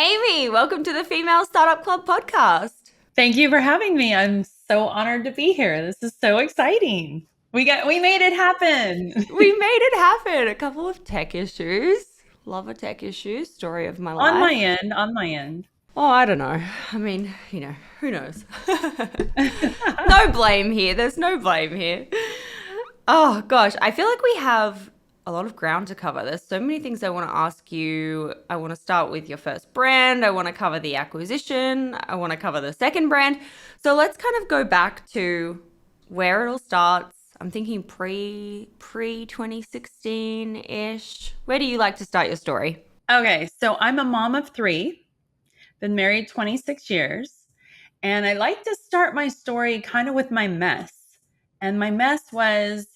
Amy, welcome to the Female Startup Club podcast. Thank you for having me. I'm so honored to be here. This is so exciting. We made it happen. We made it happen. A couple of tech issues. Love a tech issue. Story of my On my life. end, on my end. Oh, I don't know. I mean, who knows? No blame here. There's no blame here. Oh, gosh. I feel like we have a lot of ground to cover. There's so many things I want to ask you. I want to start with your first brand. I want to cover the acquisition. I want to cover the second brand. So let's kind of go back to where it all starts. I'm thinking pre 2016 ish. Where do you like to start your story? Okay, so I'm a mom of three, been married 26 years, and I like to start my story kind of with my mess. And my mess was,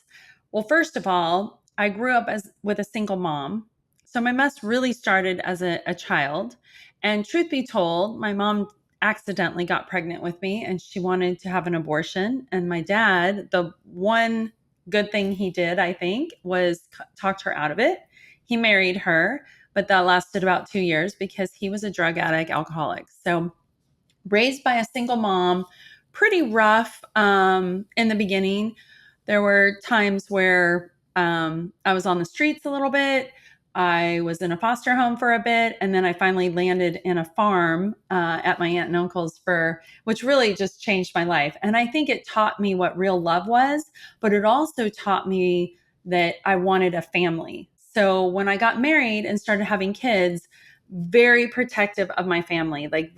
well, first of all, I grew up as with a single mom. So my mess really started as a child. And truth be told, my mom accidentally got pregnant with me and she wanted to have an abortion. And my dad, the one good thing he did, I think, was talked her out of it. He married her, but that lasted about 2 years because he was a drug addict, alcoholic. So raised by a single mom, pretty rough in the beginning. There were times where I was on the streets a little bit. I was in a foster home for a bit, and then I finally landed in a farm at my aunt and uncle's which really just changed my life. And I think it taught me what real love was, but it also taught me that I wanted a family. So when I got married and started having kids, very protective of my family, like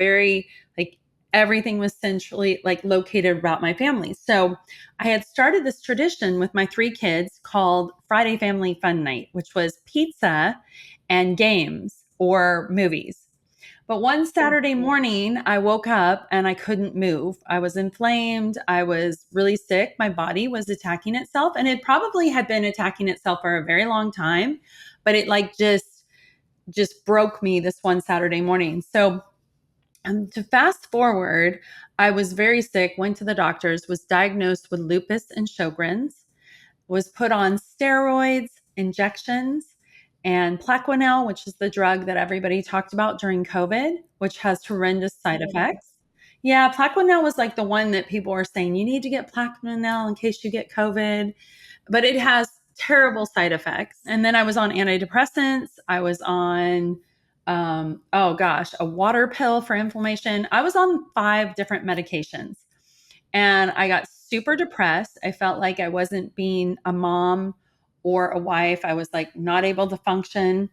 everything was centrally like located about my family. So I had started this tradition with my three kids called Friday Family Fun Night, which was pizza and games or movies. But one Saturday morning, I woke up and I couldn't move. I was inflamed. I was really sick. My body was attacking itself, and it probably had been attacking itself for a very long time, but it like just broke me this one Saturday morning. So to fast forward, I was very sick, went to the doctors, was diagnosed with lupus and Sjogren's, was put on steroids, injections, and Plaquenil, which is the drug that everybody talked about during COVID, which has horrendous side effects. Yeah, Plaquenil was like the one that people were saying, you need to get Plaquenil in case you get COVID, but it has terrible side effects. And then I was on antidepressants. I was on, oh gosh, a water pill for inflammation. I was on 5 different medications and I got super depressed. I felt like I wasn't being a mom or a wife. I was like not able to function.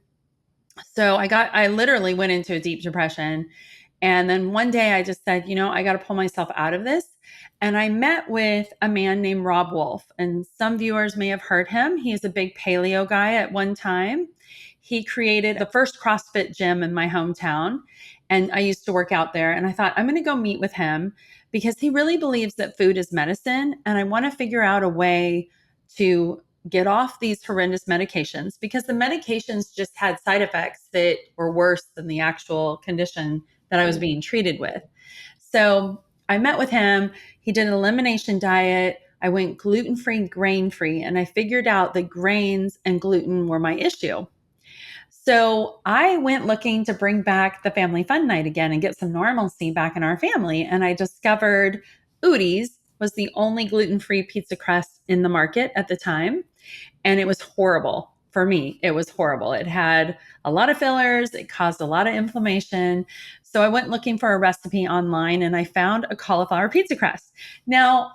So I literally went into a deep depression. And then one day I just said, I got to pull myself out of this. And I met with a man named Rob Wolf. And some viewers may have heard him. He's a big paleo guy at one time. He created the first CrossFit gym in my hometown. And I used to work out there. And I thought, I'm going to go meet with him because he really believes that food is medicine. And I want to figure out a way to get off these horrendous medications because the medications just had side effects that were worse than the actual condition that I was being treated with. So I met with him. He did an elimination diet. I went gluten-free, grain-free, and I figured out that grains and gluten were my issue. So I went looking to bring back the family fun night again and get some normalcy back in our family. And I discovered Udi's was the only gluten-free pizza crust in the market at the time. And it was horrible for me. It was horrible. It had a lot of fillers. It caused a lot of inflammation. So I went looking for a recipe online and I found a cauliflower pizza crust. Now,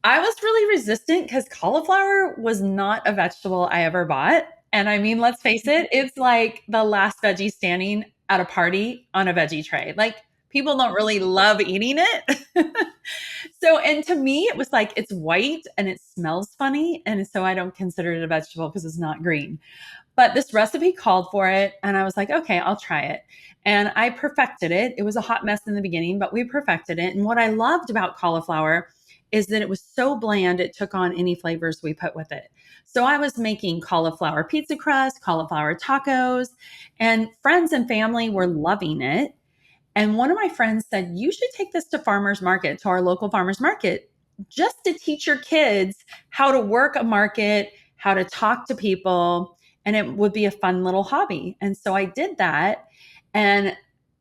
I was really resistant because cauliflower was not a vegetable I ever bought. And I mean, let's face it, it's like the last veggie standing at a party on a veggie tray. Like people don't really love eating it. So, and to me, it was like it's white and it smells funny. And so I don't consider it a vegetable because it's not green. But this recipe called for it. And I was like, okay, I'll try it. And I perfected it. It was a hot mess in the beginning, but we perfected it. And what I loved about cauliflower is that it was so bland, it took on any flavors we put with it. So I was making cauliflower pizza crust, cauliflower tacos, and friends and family were loving it. And one of my friends said, you should take this to farmers market, to our local farmers market, just to teach your kids how to work a market, how to talk to people. And it would be a fun little hobby. And so I did that. And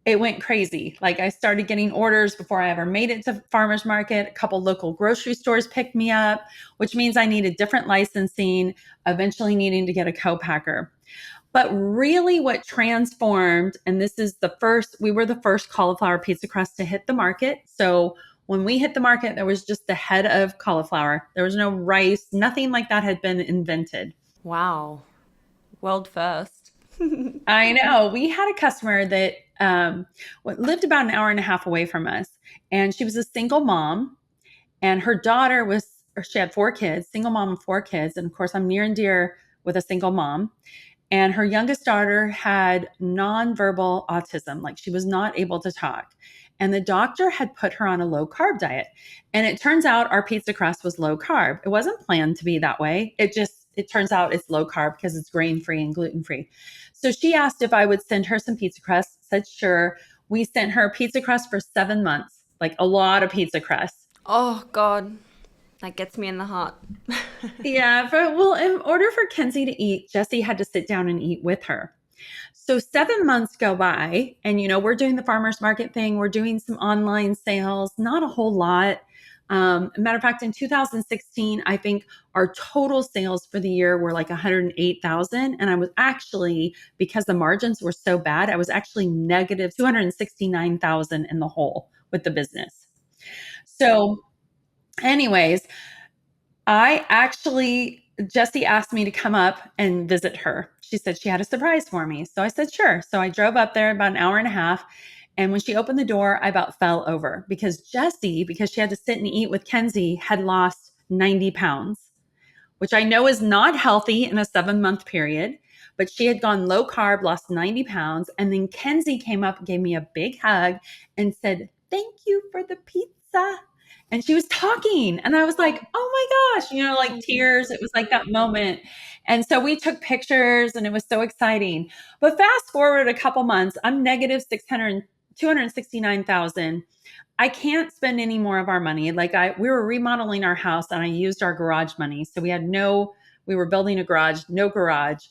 it went crazy. Like I started getting orders before I ever made it to farmers market. A couple local grocery stores picked me up, which means I needed different licensing, eventually needing to get a co-packer. But really what transformed, and this is the first, we were the first cauliflower pizza crust to hit the market. So when we hit the market, there was just the head of cauliflower. There was no rice, nothing like that had been invented. Wow. World first. I know. We had a customer that lived about an hour and a half away from us, and she was a single mom, and her daughter was, or she had 4 kids, single mom of 4 kids. And of course, I'm near and dear with a single mom. And her youngest daughter had nonverbal autism, like she was not able to talk. And the doctor had put her on a low carb diet. And it turns out our pizza crust was low carb. It wasn't planned to be that way. It turns out it's low carb because it's grain free and gluten free. So she asked if I would send her some pizza crust, said sure. We sent her pizza crust for 7 months, like a lot of pizza crust. Oh, God. That gets me in the heart. Yeah, well, in order for Kenzie to eat, Jesse had to sit down and eat with her. So 7 months go by, and we're doing the farmers market thing. We're doing some online sales, not a whole lot. Matter of fact, in 2016, I think our total sales for the year were like 108,000, and I was actually, because the margins were so bad, I was actually negative 269,000 in the hole with the business. So, anyways, Jessie asked me to come up and visit her. She said she had a surprise for me. So I said, sure. So I drove up there about an hour and a half. And when she opened the door, I about fell over because Jessie, because she had to sit and eat with Kenzie, had lost 90 pounds, which I know is not healthy in a 7 month period. But she had gone low carb, lost 90 pounds. And then Kenzie came up, gave me a big hug, and said, thank you for the pizza. And she was talking. And I was like, oh my gosh, like tears. It was like that moment. And so we took pictures and it was so exciting. But fast forward a couple months, I'm negative 269,000. I can't spend any more of our money. We were remodeling our house and I used our garage money. So we were building a garage, no garage.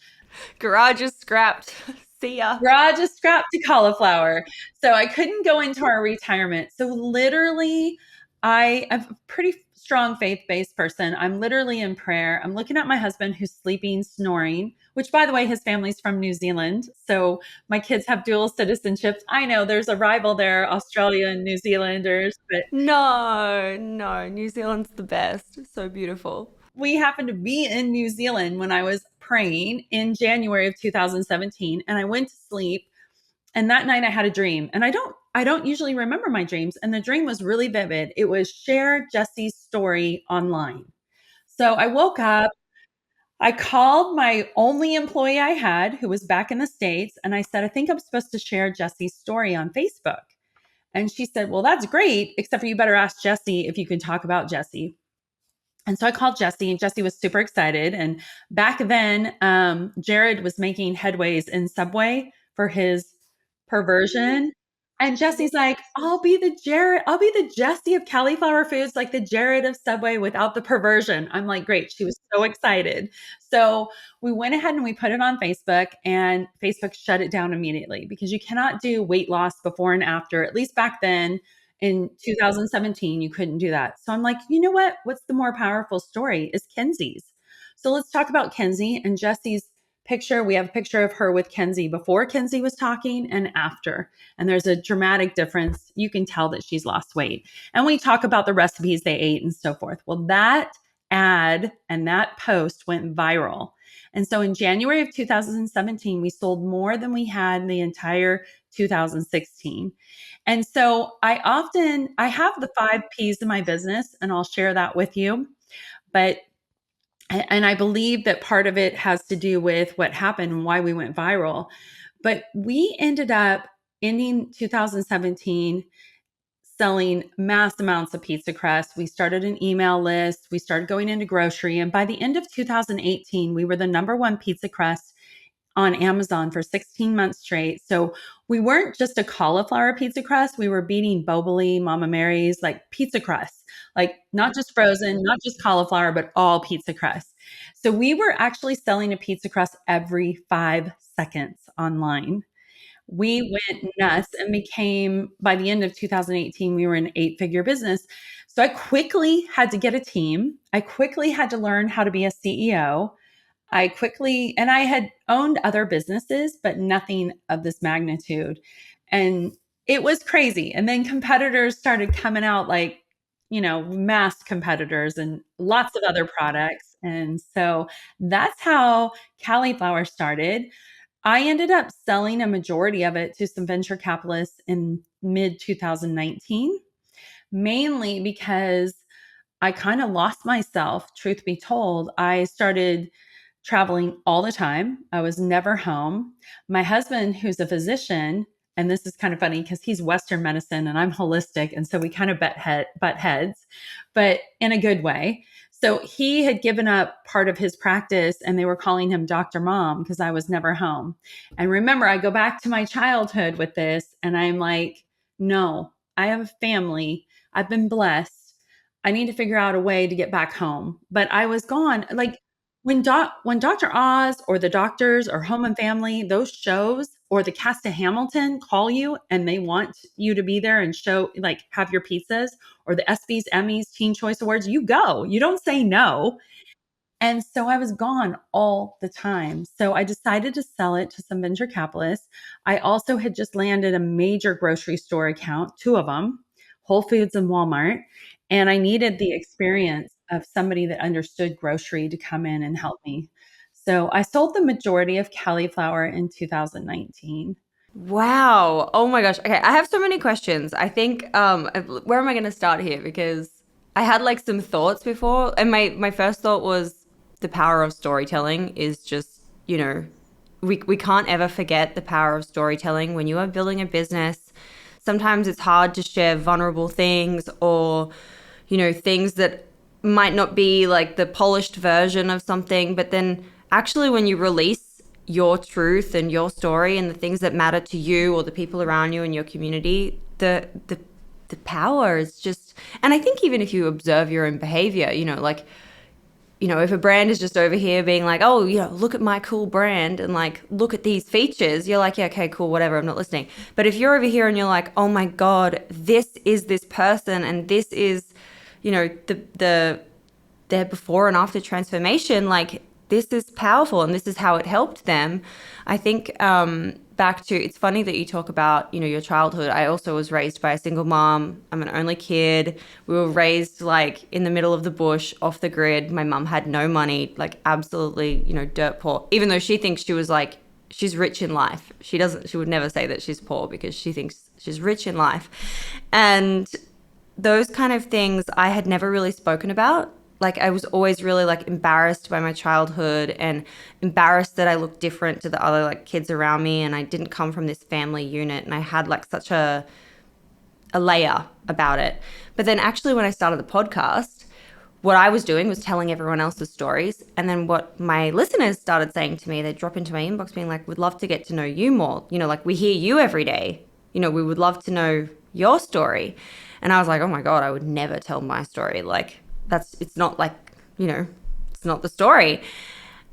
Garage is scrapped. See ya. Garage is scrapped to cauliflower. So I couldn't go into our retirement. So literally, I'm a pretty strong faith-based person. I'm literally in prayer. I'm looking at my husband who's sleeping, snoring, which by the way, his family's from New Zealand. So my kids have dual citizenships. I know there's a rival there, Australia and New Zealanders, but No, no. New Zealand's the best. So beautiful. we happened to be in New Zealand when I was praying in January of 2017, and I went to sleep. And that night I had a dream, and I don't usually remember my dreams. And the dream was really vivid. It was share Jesse's story online. So I woke up, I called my only employee I had who was back in the States, and I said, I think I'm supposed to share Jesse's story on Facebook. And she said, well, that's great, except for you better ask Jesse if you can talk about Jesse. And so I called Jesse, and Jesse was super excited. And back then, Jared was making headways in Subway for his perversion. And Jesse's like, I'll be the Jesse of Cali'Flour Foods, like the Jared of Subway without the perversion. I'm like, great. She was so excited. So we went ahead and we put it on Facebook, and Facebook shut it down immediately because you cannot do weight loss before and after. At least back then, in 2017, you couldn't do that. So I'm like, you know what? What's the more powerful story is Kenzie's. So let's talk about Kenzie and Jesse's picture. We have a picture of her with Kenzie before Kenzie was talking and after. And there's a dramatic difference. You can tell that she's lost weight. And we talk about the recipes they ate and so forth. Well, that ad and that post went viral. And so in January of 2017, we sold more than we had in the entire 2016. And so I have the 5 P's in my business, and I'll share that with you. But, and I believe that part of it has to do with what happened and why we went viral. But we ended up ending 2017 selling mass amounts of pizza crust. We started an email list. We started going into grocery. And by the end of 2018, we were the number one pizza crust on Amazon for 16 months straight. So we weren't just a cauliflower pizza crust. We were beating Boboli, Mama Mary's, like pizza crust, like not just frozen, not just cauliflower, but all pizza crust. So we were actually selling a pizza crust every 5 seconds online. We went nuts and became, by the end of 2018, we were an 8-figure business. So I quickly had to get a team. I quickly had to learn how to be a CEO. And I had owned other businesses, but nothing of this magnitude. And it was crazy. And then competitors started coming out, like, mass competitors and lots of other products. And so that's how Cauliflower started. I ended up selling a majority of it to some venture capitalists in mid 2019, mainly because I kind of lost myself, truth be told. I started traveling all the time. I was never home. My husband, who's a physician, and this is kind of funny because he's Western medicine and I'm holistic. And so we kind of butt heads, but in a good way. So he had given up part of his practice and they were calling him Dr. Mom because I was never home. And remember, I go back to my childhood with this and I'm like, no, I have a family. I've been blessed. I need to figure out a way to get back home. But I was gone. Like when Dr. Oz or the doctors or Home and Family, those shows, or the cast of Hamilton call you and they want you to be there and show, like, have your pizzas, or the ESPYs, Emmys, Teen Choice Awards, you go. You don't say no. And so I was gone all the time. So I decided to sell it to some venture capitalists. I also had just landed a major grocery store account, two of them, Whole Foods and Walmart. And I needed the experience of somebody that understood grocery to come in and help me. So I sold the majority of Cauliflower in 2019. Wow. Oh my gosh. Okay, I have so many questions. I think where am I going to start here? Because I had like some thoughts before, and my first thought was the power of storytelling is just, we can't ever forget the power of storytelling when you are building a business. Sometimes it's hard to share vulnerable things, or things that might not be like the polished version of something, but then actually when you release your truth and your story and the things that matter to you or the people around you and your community, the power is just. And I think even if you observe your own behavior, like, if a brand is just over here being like, oh, look at my cool brand and like, look at these features, you're like, yeah, okay, cool, whatever, I'm not listening. But if you're over here and you're like, oh my God, this is this person and this is, their before and after transformation, like, this is powerful and this is how it helped them. I think back to, it's funny that you talk about, your childhood. I also was raised by a single mom. I'm an only kid. We were raised like in the middle of the bush, off the grid. My mom had no money, like absolutely, dirt poor, even though she thinks she was like, she's rich in life. She would never say that she's poor because she thinks she's rich in life. And those kind of things I had never really spoken about. Like, I was always really like embarrassed by my childhood and embarrassed that I looked different to the other like kids around me, and I didn't come from this family unit, and I had like such a layer about it. But then actually when I started the podcast, what I was doing was telling everyone else's stories. And then what my listeners started saying to me, they drop into my inbox being like, we'd love to get to know you more. Like, we hear you every day. We would love to know your story. And I was like, oh my God, I would never tell my story. Like, it's not like, it's not the story.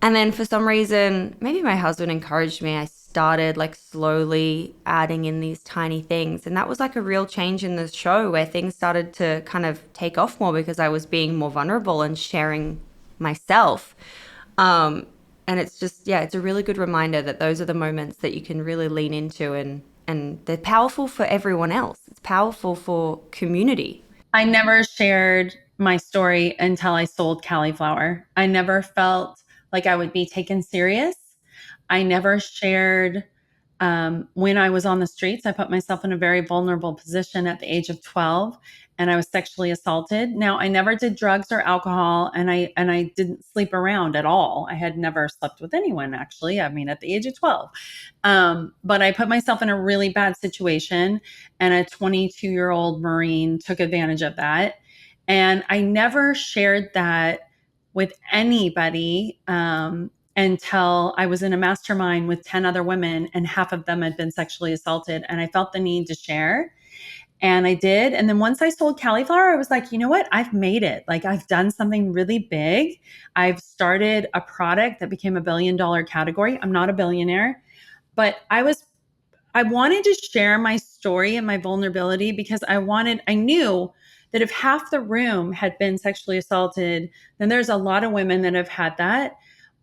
And then for some reason, maybe my husband encouraged me. I started like slowly adding in these tiny things. And that was like a real change in the show where things started to kind of take off more because I was being more vulnerable and sharing myself. And it's just, yeah, it's a really good reminder that those are the moments that you can really lean into, and they're powerful for everyone else. It's powerful for community. I never shared my story until I sold Cauliflower. I never felt like I would be taken serious. I never shared when I was on the streets. I put myself in a very vulnerable position at the age of 12, and I was sexually assaulted. Now, I never did drugs or alcohol, and I didn't sleep around at all. I had never slept with anyone, actually. I mean, at the age of 12. But I put myself in a really bad situation, and a 22-year-old Marine took advantage of that. And I never shared that with anybody until I was in a mastermind with 10 other women, and half of them had been sexually assaulted. And I felt the need to share. And I did. And then once I sold Cauliflower, I was like, you know what? I've made it. Like, I've done something really big. I've started a product that became $1 billion category. I'm not a billionaire, but I I wanted to share my story and my vulnerability because I knew that if half the room had been sexually assaulted, then there's a lot of women that have had that.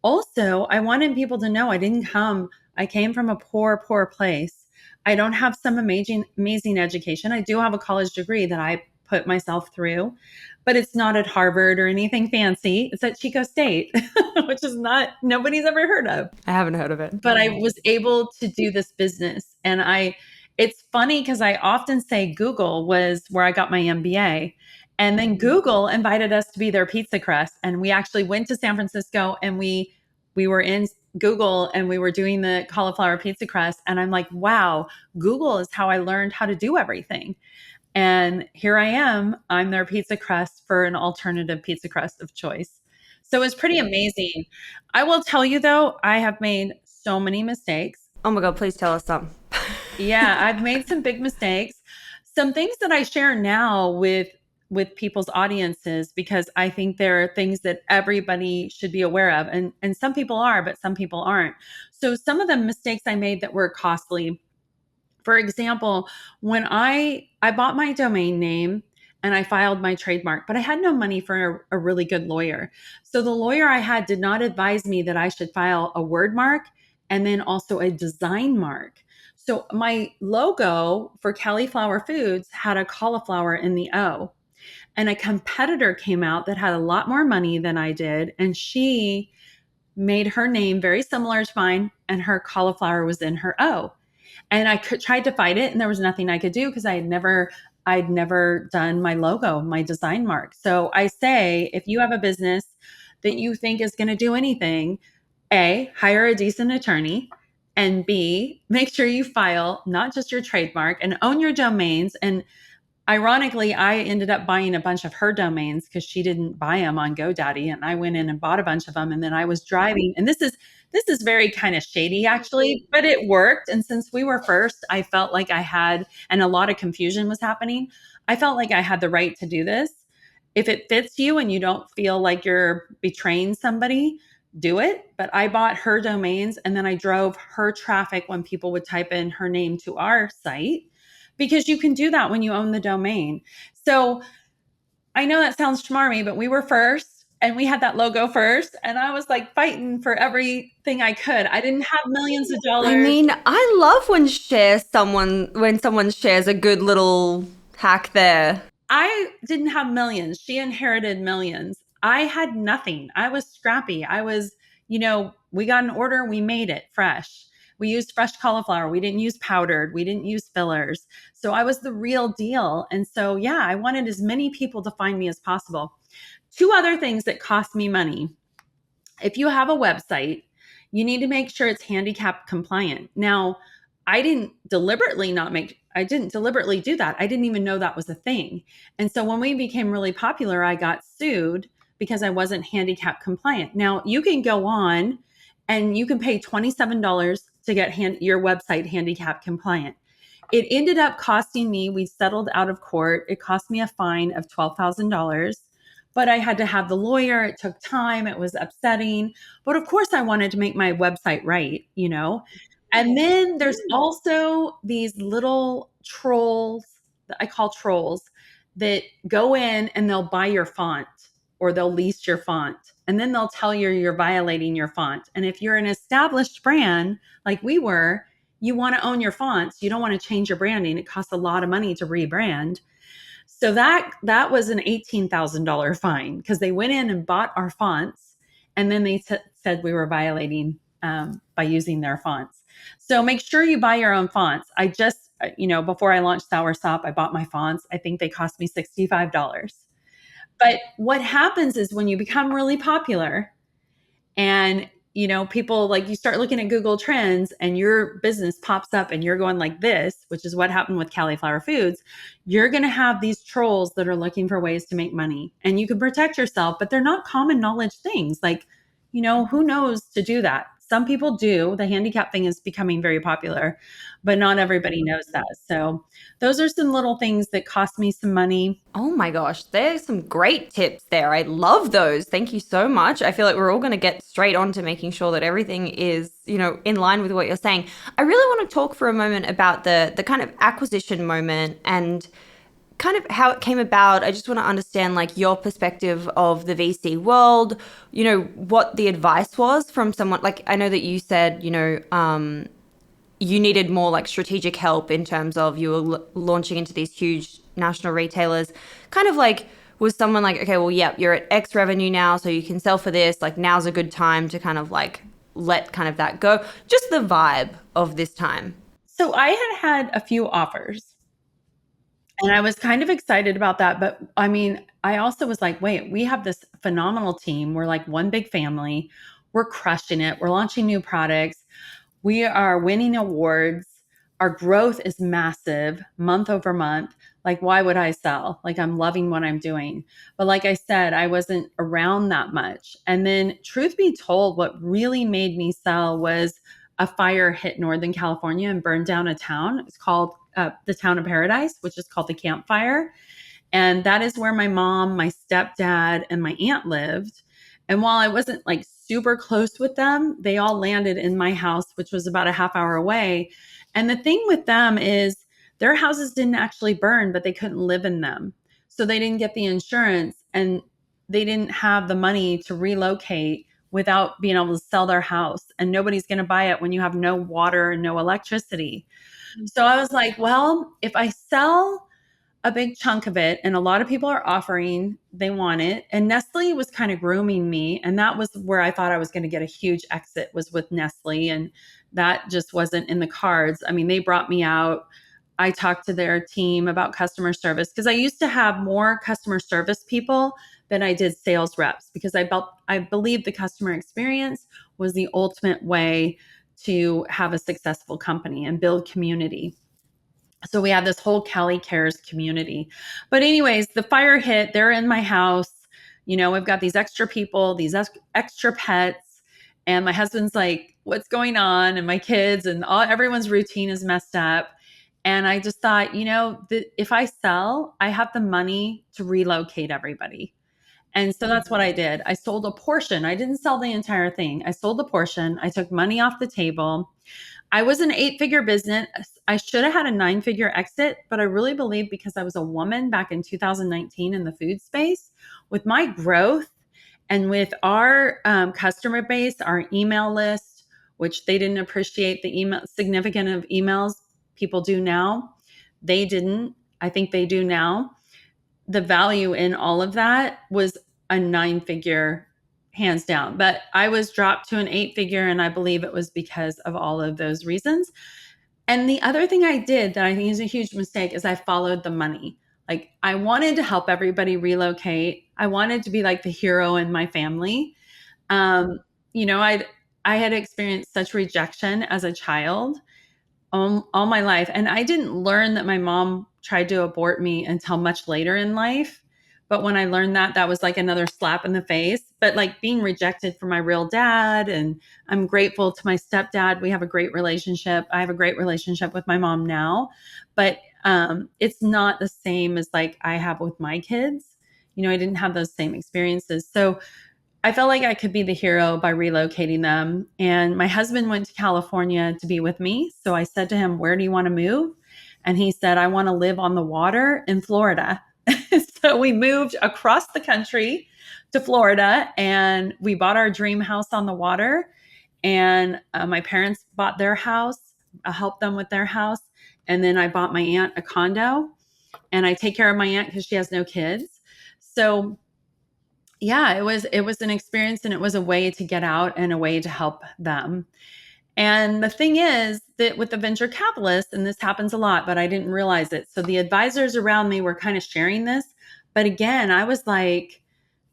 Also, I wanted people to know I came from a poor place. I don't have some amazing education. I do have a college degree that I put myself through, but it's not at Harvard or anything fancy. It's at Chico State, which is nobody's ever heard of. I haven't heard of it. But I was able to do this business. And it's funny because I often say Google was where I got my MBA. And then Google invited us to be their pizza crust. And we actually went to San Francisco and we were in Google and we were doing the cauliflower pizza crust. And I'm like, wow, Google is how I learned how to do everything. And here I am. I'm their pizza crust for an alternative pizza crust of choice. So it's pretty amazing. I will tell you though, I have made so many mistakes. Oh my God, please tell us some. Yeah, I've made some big mistakes. Some things that I share now with people's audiences because I think there are things that everybody should be aware of. And some people are, but some people aren't. So some of the mistakes I made that were costly. For example, when I bought my domain name and I filed my trademark, but I had no money for a really good lawyer. So the lawyer I had did not advise me that I should file a word mark and then also a design mark. So my logo for Cali'Flour Foods had a cauliflower in the O. And a competitor came out that had a lot more money than I did. And she made her name very similar to mine, and her cauliflower was in her O. And tried to fight it, and there was nothing I could do because I'd never done my logo, my design mark. So I say, if you have a business that you think is going to do anything, A, hire a decent attorney, and B, make sure you file not just your trademark and own your domains. And ironically, I ended up buying a bunch of her domains because she didn't buy them on GoDaddy, and I went in and bought a bunch of them. And then I was driving, and this is very kind of shady actually, but it worked. And since we were first, I felt like I had, and a lot of confusion was happening, I felt like I had the right to do this. If it fits you and you don't feel like you're betraying somebody, do it. But I bought her domains, and then I drove her traffic when people would type in her name to our site, because you can do that when you own the domain. So I know that sounds schmarmy, but we were first and we had that logo first. And I was like fighting for everything I could. I didn't have millions of dollars. I mean, I love when someone shares a good little hack there. I didn't have millions. She inherited millions. I had nothing. I was scrappy. We got an order, we made it fresh. We used fresh cauliflower. We didn't use powdered. We didn't use fillers. So I was the real deal. And so, yeah, I wanted as many people to find me as possible. Two other things that cost me money. If you have a website, you need to make sure it's handicap compliant. Now, I didn't deliberately do that. I didn't even know that was a thing. And so when we became really popular, I got sued because I wasn't handicap compliant. Now, you can go on and you can pay $27 to get your website handicap compliant. It ended up costing me, we settled out of court. It cost me a fine of $12,000, but I had to have the lawyer. It took time. It was upsetting. But of course, I wanted to make my website right, And then there's also these little trolls that I call trolls that go in and they'll buy your font or they'll lease your font. And then they'll tell you you're violating your font. And if you're an established brand like we were, you want to own your fonts. You don't want to change your branding. It costs a lot of money to rebrand. So that was an $18,000 fine because they went in and bought our fonts. And then they said we were violating by using their fonts. So make sure you buy your own fonts. I just, before I launched Soursop, I bought my fonts. I think they cost me $65. But what happens is when you become really popular and, people like you start looking at Google Trends and your business pops up and you're going like this, which is what happened with Cali'Flour Foods, you're going to have these trolls that are looking for ways to make money. And you can protect yourself, but they're not common knowledge things. Like, who knows to do that? Some people do. The handicap thing is becoming very popular, but not everybody knows that. So those are some little things that cost me some money. Oh my gosh, there's some great tips there. I love those. Thank you so much. I feel like we're all going to get straight on to making sure that everything is, in line with what you're saying. I really want to talk for a moment about the kind of acquisition moment and kind of how it came about. I just want to understand like your perspective of the VC world, what the advice was from someone. Like I know that you said, you needed more like strategic help in terms of you were launching into these huge national retailers. Kind of like, was someone like, okay, well, yeah, you're at X revenue now, so you can sell for this. Like now's a good time to kind of like let kind of that go. Just the vibe of this time. So I had a few offers and I was kind of excited about that. But I mean, I also was like, wait, we have this phenomenal team. We're like one big family. We're crushing it. We're launching new products. We are winning awards. Our growth is massive month over month. Like, why would I sell? Like, I'm loving what I'm doing. But like I said, I wasn't around that much. And then, truth be told, what really made me sell was a fire hit Northern California and burned down a town. It's called the town of Paradise, which is called the Camp Fire. And that is where my mom, my stepdad, and my aunt lived. And while I wasn't like super close with them, they all landed in my house, which was about a half hour away. And the thing with them is their houses didn't actually burn, but they couldn't live in them. So they didn't get the insurance and they didn't have the money to relocate without being able to sell their house. And nobody's going to buy it when you have no water and no electricity. So I was like, well, if I sell a big chunk of it, and a lot of people are offering, they want it. And Nestle was kind of grooming me. And that was where I thought I was going to get a huge exit, was with Nestle. And that just wasn't in the cards. I mean, they brought me out. I talked to their team about customer service because I used to have more customer service people than I did sales reps because I believe the customer experience was the ultimate way to have a successful company and build community. So we have this whole Cali Cares community. But anyways, the fire hit, they're in my house. We've got these extra people, these extra pets. And my husband's like, what's going on? And my kids and everyone's routine is messed up. And I just thought, if I sell, I have the money to relocate everybody. And so that's what I did. I sold a portion. I didn't sell the entire thing. I sold a portion. I took money off the table. I was an 8-figure business. I should have had a 9-figure exit, but I really believe because I was a woman back in 2019 in the food space, with my growth and with our customer base, our email list, which they didn't appreciate the email significant of emails people do now. They didn't. I think they do now. The value in all of that was a 9-figure hands down, but I was dropped to an 8-figure, and I believe it was because of all of those reasons. And the other thing I did that I think is a huge mistake is I followed the money. Like, I wanted to help everybody relocate. I wanted to be like the hero in my family. Um, I had experienced such rejection as a child all my life. And I didn't learn that my mom tried to abort me until much later in life. But when I learned that, that was like another slap in the face. But like being rejected from my real dad, and I'm grateful to my stepdad. We have a great relationship. I have a great relationship with my mom now, but it's not the same as like I have with my kids. I didn't have those same experiences. So I felt like I could be the hero by relocating them. And my husband went to California to be with me. So I said to him, where do you want to move? And he said, I want to live on the water in Florida. So we moved across the country to Florida and we bought our dream house on the water. And my parents bought their house. I helped them with their house. And then I bought my aunt a condo, and I take care of my aunt because she has no kids. So yeah, it was an experience, and it was a way to get out and a way to help them. And the thing is that with the venture capitalists, and this happens a lot, but I didn't realize it. So the advisors around me were kind of sharing this. But again, I was like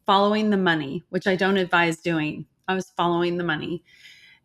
following the money, which I don't advise doing. I was following the money.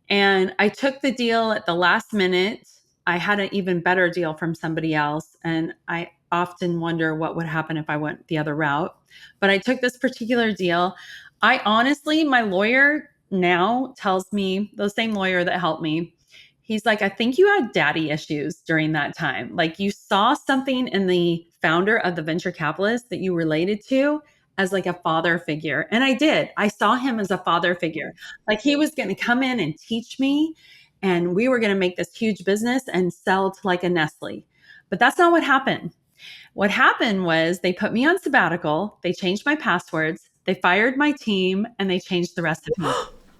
And I took the deal at the last minute. I had an even better deal from somebody else. And I often wonder what would happen if I went the other route. But I took this particular deal. I honestly, my lawyer now tells me, the same lawyer that helped me, he's like, I think you had daddy issues during that time. Like you saw something in the founder of the venture capitalist that you related to as like a father figure. And I did. I saw him as a father figure. Like he was going to come in and teach me, and we were going to make this huge business and sell to like a Nestle. But that's not what happened. What happened was they put me on sabbatical, they changed my passwords, they fired my team, and they changed the recipe.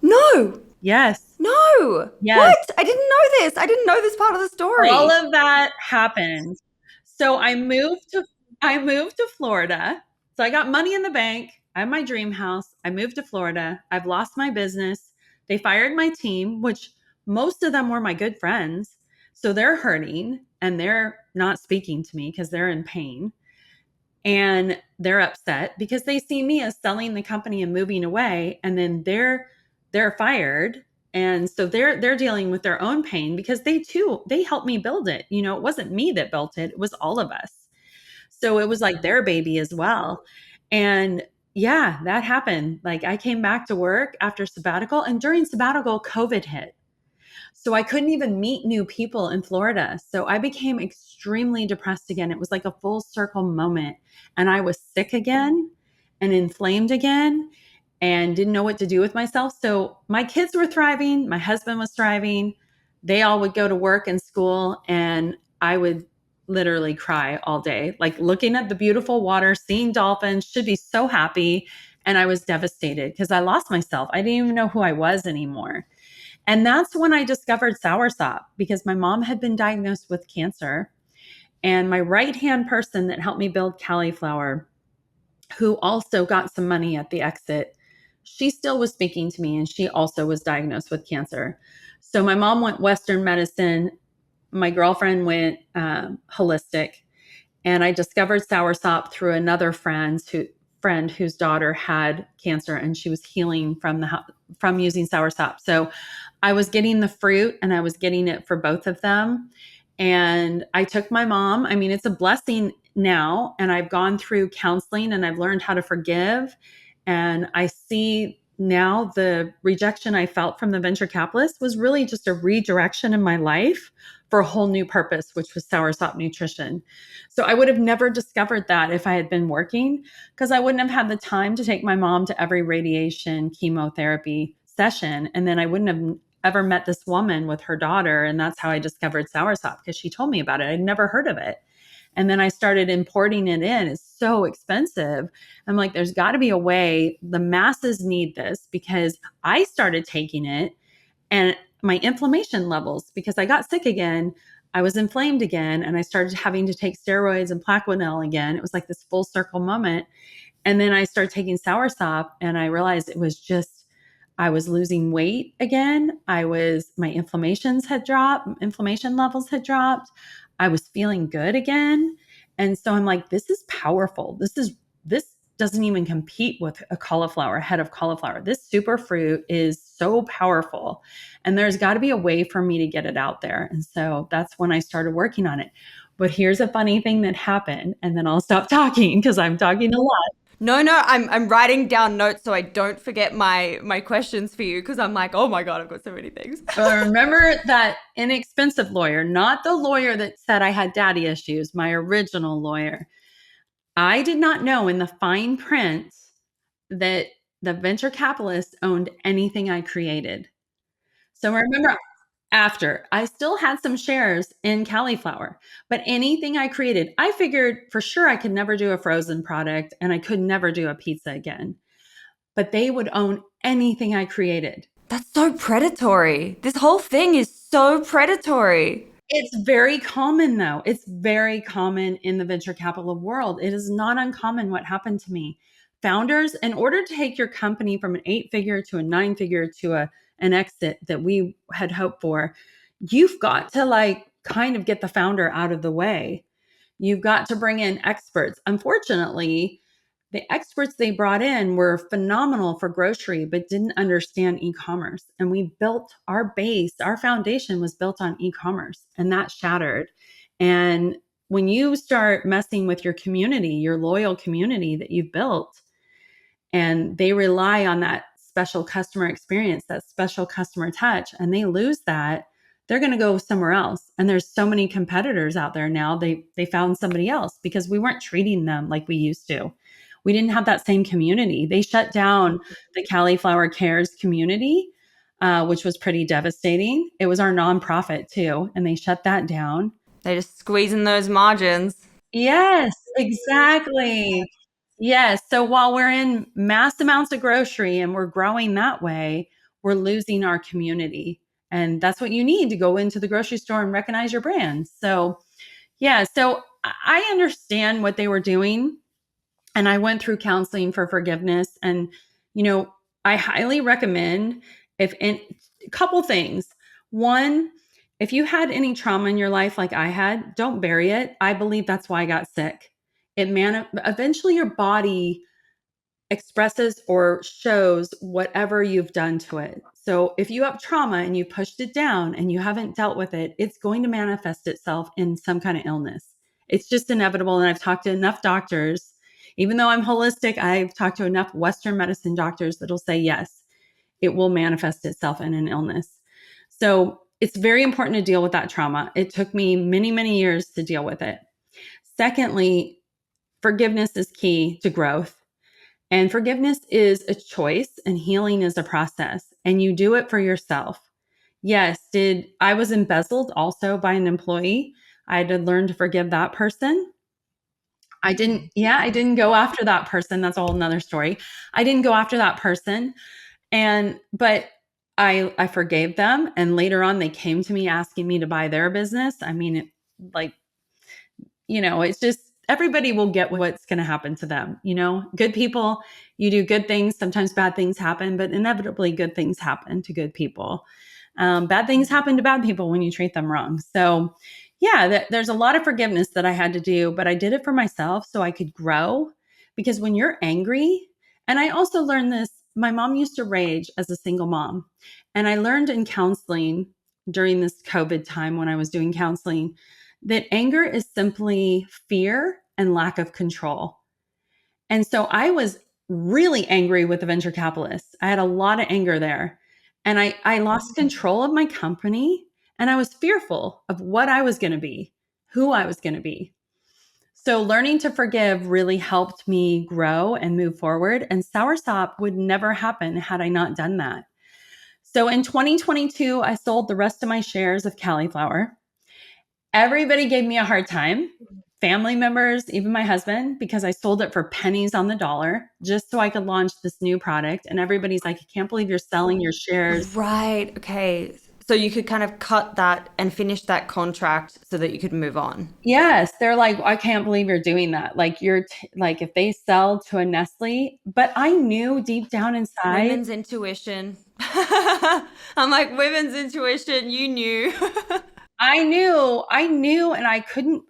No, Yes. no. Yes. What? I didn't know this. I didn't know this part of the story. All of that happened. So I moved to Florida. So I got money in the bank. I have my dream house. I moved to Florida. I've lost my business. They fired my team, which most of them were my good friends. So they're hurting and they're not speaking to me because they're in pain. And they're upset because they see me as selling the company and moving away, and then they're fired, and so they're dealing with their own pain because they helped me build it. It wasn't me that built it, it was all of us. So it was like their baby as well. And yeah, that happened. Like I came back to work after sabbatical, and during sabbatical COVID hit. So I couldn't even meet new people in Florida. So I became extremely depressed again. It was like a full circle moment. And I was sick again and inflamed again and didn't know what to do with myself. So my kids were thriving. My husband was thriving. They all would go to work and school. And I would literally cry all day, like looking at the beautiful water, seeing dolphins, should be so happy. And I was devastated because I lost myself. I didn't even know who I was anymore. And that's when I discovered Soursop, because my mom had been diagnosed with cancer. And my right hand person that helped me build Cali'Flour, who also got some money at the exit, she still was speaking to me, and she also was diagnosed with cancer. So my mom went Western medicine. My girlfriend went holistic. And I discovered Soursop through another friend whose daughter had cancer, and she was healing from using Soursop. So I was getting the fruit and I was getting it for both of them. And I took my mom. I mean, it's a blessing now. And I've gone through counseling and I've learned how to forgive. And I see now the rejection I felt from the venture capitalist was really just a redirection in my life for a whole new purpose, which was Soursop Nutrition. So I would have never discovered that if I had been working, because I wouldn't have had the time to take my mom to every radiation chemotherapy session. And then I wouldn't have ever met this woman with her daughter. And that's how I discovered Soursop, because she told me about it. I'd never heard of it. And then I started importing it in. It's so expensive. I'm like, there's got to be a way. The masses need this, because I started taking it and my inflammation levels, because I got sick again, I was inflamed again, and I started having to take steroids and Plaquenil again. It was like this full circle moment. And then I started taking Soursop, and I realized it was just, I was losing weight again. My inflammation levels had dropped. I was feeling good again. And so I'm like, this is powerful. This doesn't even compete with a head of cauliflower. This superfruit is so powerful. And there's got to be a way for me to get it out there. And so that's when I started working on it. But here's a funny thing that happened, and then I'll stop talking because I'm talking a lot. No, no, I'm writing down notes so I don't forget my questions for you, because I'm like, oh my God, I've got so many things. Remember that inexpensive lawyer, not the lawyer that said I had daddy issues, my original lawyer. I did not know in the fine print that the venture capitalist owned anything I created. So remember, after I still had some shares in Cauliflower, but anything I created, I figured for sure I could never do a frozen product and I could never do a pizza again. But they would own anything I created. That's so predatory. This whole thing is so predatory. It's very common, though. It's very common in the venture capital world. It is not uncommon what happened to me. Founders, in order to take your company from an 8-figure to a 9-figure to an exit that we had hoped for, you've got to like kind of get the founder out of the way. You've got to bring in experts. Unfortunately, the experts they brought in were phenomenal for grocery, but didn't understand e-commerce. And we built our foundation was built on e-commerce, and that shattered. And when you start messing with your community, your loyal community that you've built, and they rely on that special customer experience, that special customer touch, and they lose that, they're going to go somewhere else. And there's so many competitors out there now. They found somebody else because we weren't treating them like we used to. We didn't have that same community. They shut down the Cauliflower Cares community, which was pretty devastating. It was our nonprofit too, and they shut that down. They just squeezing those margins. Yes, exactly. Yes. So while we're in mass amounts of grocery and we're growing that way, we're losing our community. And that's what you need to go into the grocery store and recognize your brand. So, yeah. So I understand what they were doing. And I went through counseling for forgiveness. And, I highly recommend if in a couple things. One, if you had any trauma in your life like I had, don't bury it. I believe that's why I got sick. Eventually your body expresses or shows whatever you've done to it. So if you have trauma and you pushed it down and you haven't dealt with it, it's going to manifest itself in some kind of illness. It's just inevitable. And I've talked to enough doctors, even though I'm holistic, I've talked to enough Western medicine doctors that'll say, yes, it will manifest itself in an illness. So it's very important to deal with that trauma. It took me many, many years to deal with it. Secondly, forgiveness is key to growth. And forgiveness is a choice and healing is a process, and you do it for yourself. Yes, I was embezzled also by an employee. I had to learn to forgive that person. I didn't go after that person. That's a whole nother story. I didn't go after that person. But I forgave them. And later on, they came to me asking me to buy their business. I mean, like, it's just everybody will get what's going to happen to them. Good people, you do good things. Sometimes bad things happen, but inevitably good things happen to good people. Bad things happen to bad people when you treat them wrong. So, yeah, there's a lot of forgiveness that I had to do, but I did it for myself so I could grow. Because when you're angry, and I also learned this, my mom used to rage as a single mom. And I learned in counseling during this COVID time when I was doing counseling that anger is simply fear and lack of control. And so I was really angry with the venture capitalists. I had a lot of anger there. And I lost control of my company and I was fearful of what I was going to be, who I was going to be. So learning to forgive really helped me grow and move forward. And Soursop would never happen had I not done that. So in 2022, I sold the rest of my shares of Cauliflower. Everybody gave me a hard time, family members, even my husband, because I sold it for pennies on the dollar just so I could launch this new product. And everybody's like, I can't believe you're selling your shares. Right. Okay. So you could kind of cut that and finish that contract so that you could move on. Yes, they're like, I can't believe you're doing that. Like like if they sell to a Nestle, but I knew deep down inside, Women's intuition. I'm like, women's intuition, you knew. I knew, and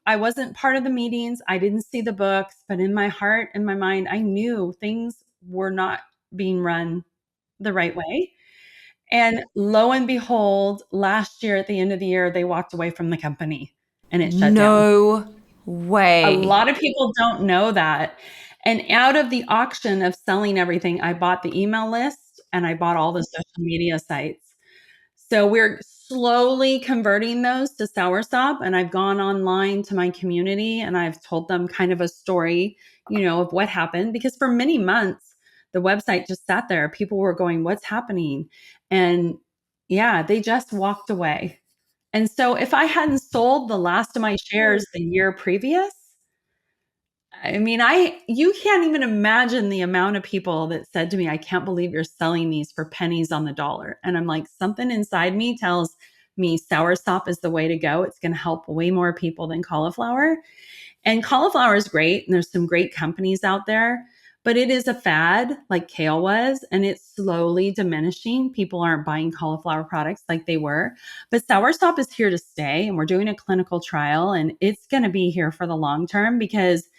I wasn't part of the meetings. I didn't see the books, but in my heart and my mind, I knew things were not being run the right way. And lo and behold, last year at the end of the year, they walked away from the company and it shut down. No A way. lot of people don't know that. And out of the auction of selling everything, I bought the email list and I bought all the social media sites. So we're slowly converting those to Soursop. And I've gone online to my community and I've told them kind of a story, of what happened. Because for many months, the website just sat there. People were going, what's happening? And yeah, they just walked away. And so if I hadn't sold the last of my shares the year previous, I mean, you can't even imagine the amount of people that said to me, I can't believe you're selling these for pennies on the dollar. And I'm like, something inside me tells me Soursop is the way to go. It's going to help way more people than cauliflower. And cauliflower is great. And there's some great companies out there, but it is a fad like kale was, and it's slowly diminishing. People aren't buying cauliflower products like they were, but Soursop is here to stay. And we're doing a clinical trial and it's going to be here for the long term because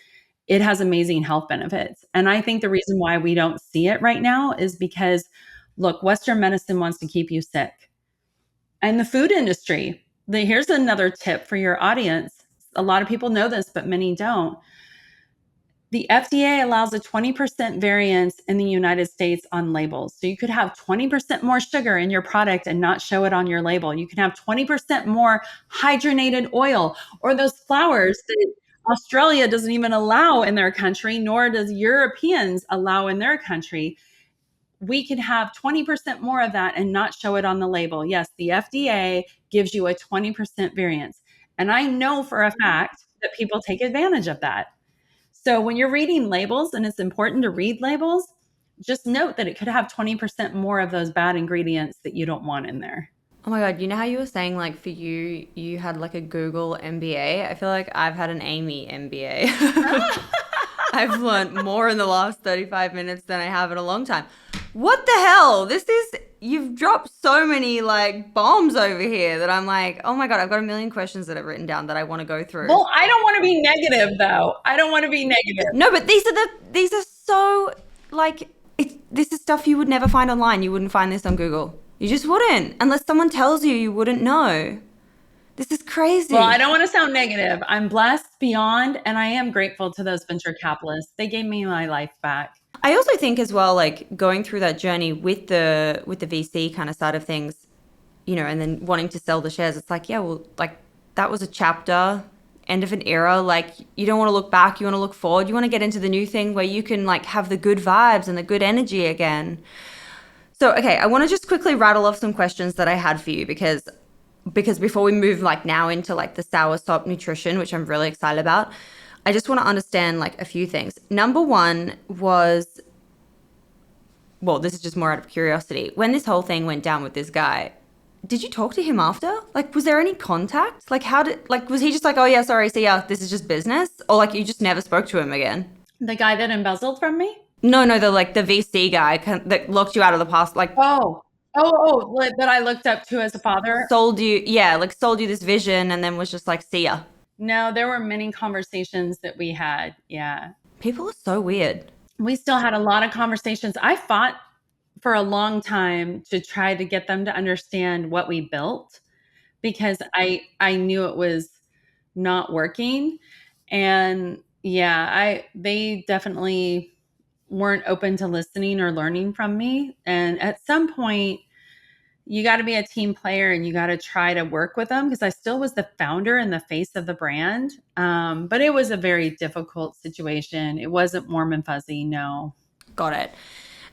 it has amazing health benefits. And I think the reason why we don't see it right now is because, look, Western medicine wants to keep you sick. And the food industry, here's another tip for your audience. A lot of people know this, but many don't. The FDA allows a 20% variance in the United States on labels. So you could have 20% more sugar in your product and not show it on your label. You can have 20% more hydrogenated oil, or those flours that Australia doesn't even allow in their country, nor does Europeans allow in their country. We can have 20% more of that and not show it on the label. Yes, the FDA gives you a 20% variance. And I know for a fact that people take advantage of that. So when you're reading labels, and it's important to read labels, just note that it could have 20% more of those bad ingredients that you don't want in there. Oh my God, you know how you were saying like for you, you had like a Google MBA? I feel like I've had an Amy MBA. I've learned more in the last 35 minutes than I have in a long time. What the hell? You've dropped so many like bombs over here that I'm like, oh my God, I've got a million questions that I've written down that I want to go through. Well, I don't want to be negative though. I don't want to be negative. No, but these are so like, this is stuff you would never find online. You wouldn't find this on Google. You just wouldn't. Unless someone tells you, you wouldn't know. This is crazy. Well, I don't want to sound negative. I'm blessed beyond, and I am grateful to those venture capitalists. They gave me my life back. I also think as well, like going through that journey with the VC kind of side of things, you know, and then wanting to sell the shares, it's like, yeah, well, like that was a chapter, end of an era. Like you don't want to look back, you want to look forward. You want to get into the new thing where you can like have the good vibes and the good energy again. So, okay, I want to just quickly rattle off some questions that I had for you because before we move like now into like the Soursop Nutrition, which I'm really excited about, I just want to understand like a few things. Number one was, well, this is just more out of curiosity. When this whole thing went down with this guy, did you talk to him after? Like, was there any contact? Like, was he just like, oh yeah, sorry, see ya, this is just business? Or like you just never spoke to him again? The guy that embezzled from me? No, the VC guy that locked you out of the past, like that I looked up to as a father. sold you this vision and then was just like, see ya. No, there were many conversations that we had. Yeah. People are so weird. We still had a lot of conversations. I fought for a long time to try to get them to understand what we built because I knew it was not working. And yeah, they definitely weren't open to listening or learning from me. And at some point, you got to be a team player and you got to try to work with them because I still was the founder and the face of the brand. But it was a very difficult situation. It wasn't warm and fuzzy. No. Got it.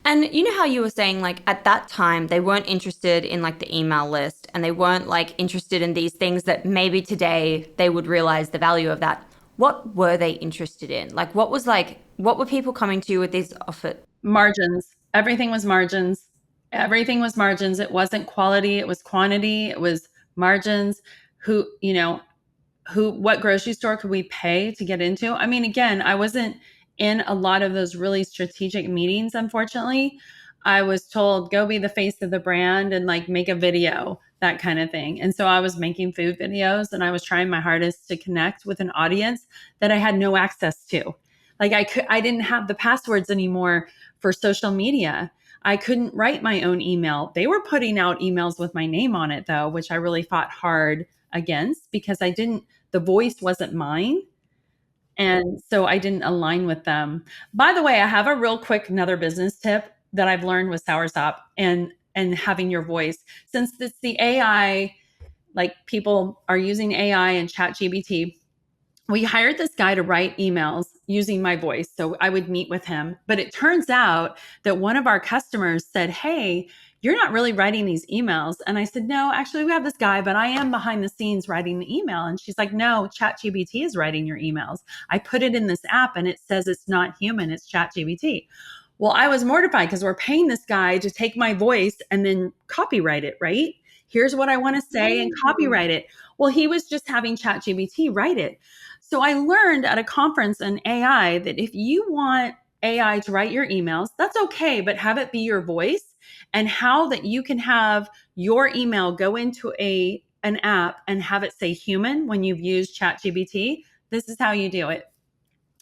And you know how you were saying like at that time they weren't interested in like the email list and they weren't like interested in these things that maybe today they would realize the value of that. What were they interested in? Like what were people coming to you with these offers? Margins. Everything was margins. Everything was margins. It wasn't quality. It was quantity. It was margins. What grocery store could we pay to get into? I mean, again, I wasn't in a lot of those really strategic meetings, unfortunately. I was told, go be the face of the brand and like make a video, that kind of thing. And so I was making food videos and I was trying my hardest to connect with an audience that I had no access to. Like I didn't have the passwords anymore for social media. I couldn't write my own email. They were putting out emails with my name on it though, which I really fought hard against because the voice wasn't mine. And so I didn't align with them. By the way, I have a real quick another business tip that I've learned with Soursop and having your voice. Since it's the AI, like people are using AI and ChatGPT, we hired this guy to write emails using my voice. So I would meet with him. But it turns out that one of our customers said, hey, you're not really writing these emails. And I said, no, actually, we have this guy, but I am behind the scenes writing the email. And she's like, no, ChatGPT is writing your emails. I put it in this app and it says it's not human, it's ChatGPT. Well, I was mortified because we're paying this guy to take my voice and then copyright it, right? Here's what I want to say and copyright it. Well, he was just having ChatGPT write it. So I learned at a conference in AI that if you want AI to write your emails, that's okay, but have it be your voice and how that you can have your email go into an app and have it say human when you've used ChatGPT. This is how you do it.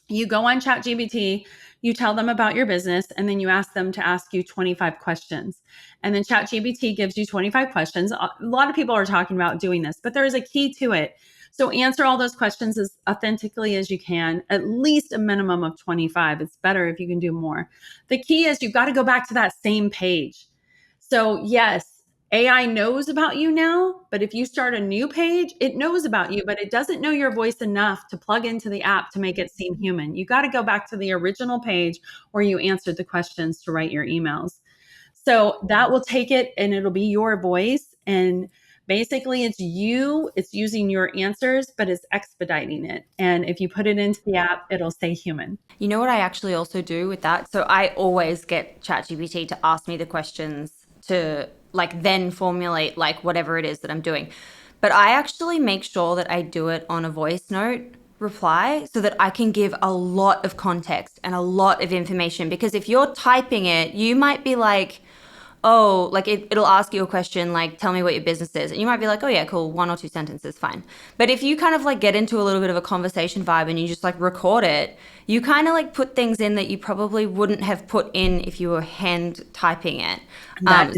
You go on ChatGPT, you tell them about your business, and then you ask them to ask you 25 questions. And then ChatGPT gives you 25 questions. A lot of people are talking about doing this, but there is a key to it. So answer all those questions as authentically as you can, at least a minimum of 25. It's better if you can do more. The key is you've got to go back to that same page. So yes, AI knows about you now, but if you start a new page, it knows about you, but it doesn't know your voice enough to plug into the app to make it seem human. You got to go back to the original page where you answered the questions to write your emails. So that will take it and it'll be your voice. And basically, it's using your answers, but it's expediting it. And if you put it into the app, it'll say human. You know what I actually also do with that? So I always get ChatGPT to ask me the questions to like then formulate like whatever it is that I'm doing. But I actually make sure that I do it on a voice note reply so that I can give a lot of context and a lot of information. Because if you're typing it, you might be like, oh, like it'll ask you a question like, tell me what your business is. And you might be like, oh yeah, cool, one or two sentences, fine. But if you kind of like get into a little bit of a conversation vibe and you just like record it, you kind of like put things in that you probably wouldn't have put in if you were hand typing it.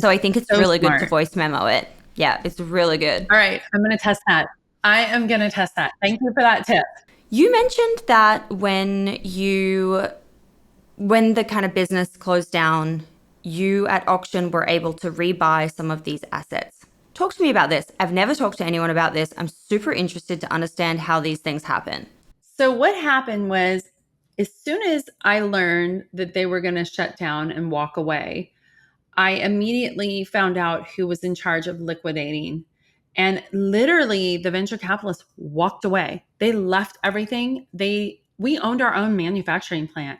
So I think it's so really smart. good to voice memo it. Yeah, it's really good. All right, I'm going to test that. I am going to test that. Thank you for that tip. You mentioned that when the kind of business closed down, you at auction were able to rebuy some of these assets. Talk to me about this. I've never talked to anyone about this. I'm super interested to understand how these things happen. So what happened was, as soon as I learned that they were going to shut down and walk away, I immediately found out who was in charge of liquidating. And literally the venture capitalists walked away. They left everything. We owned our own manufacturing plant.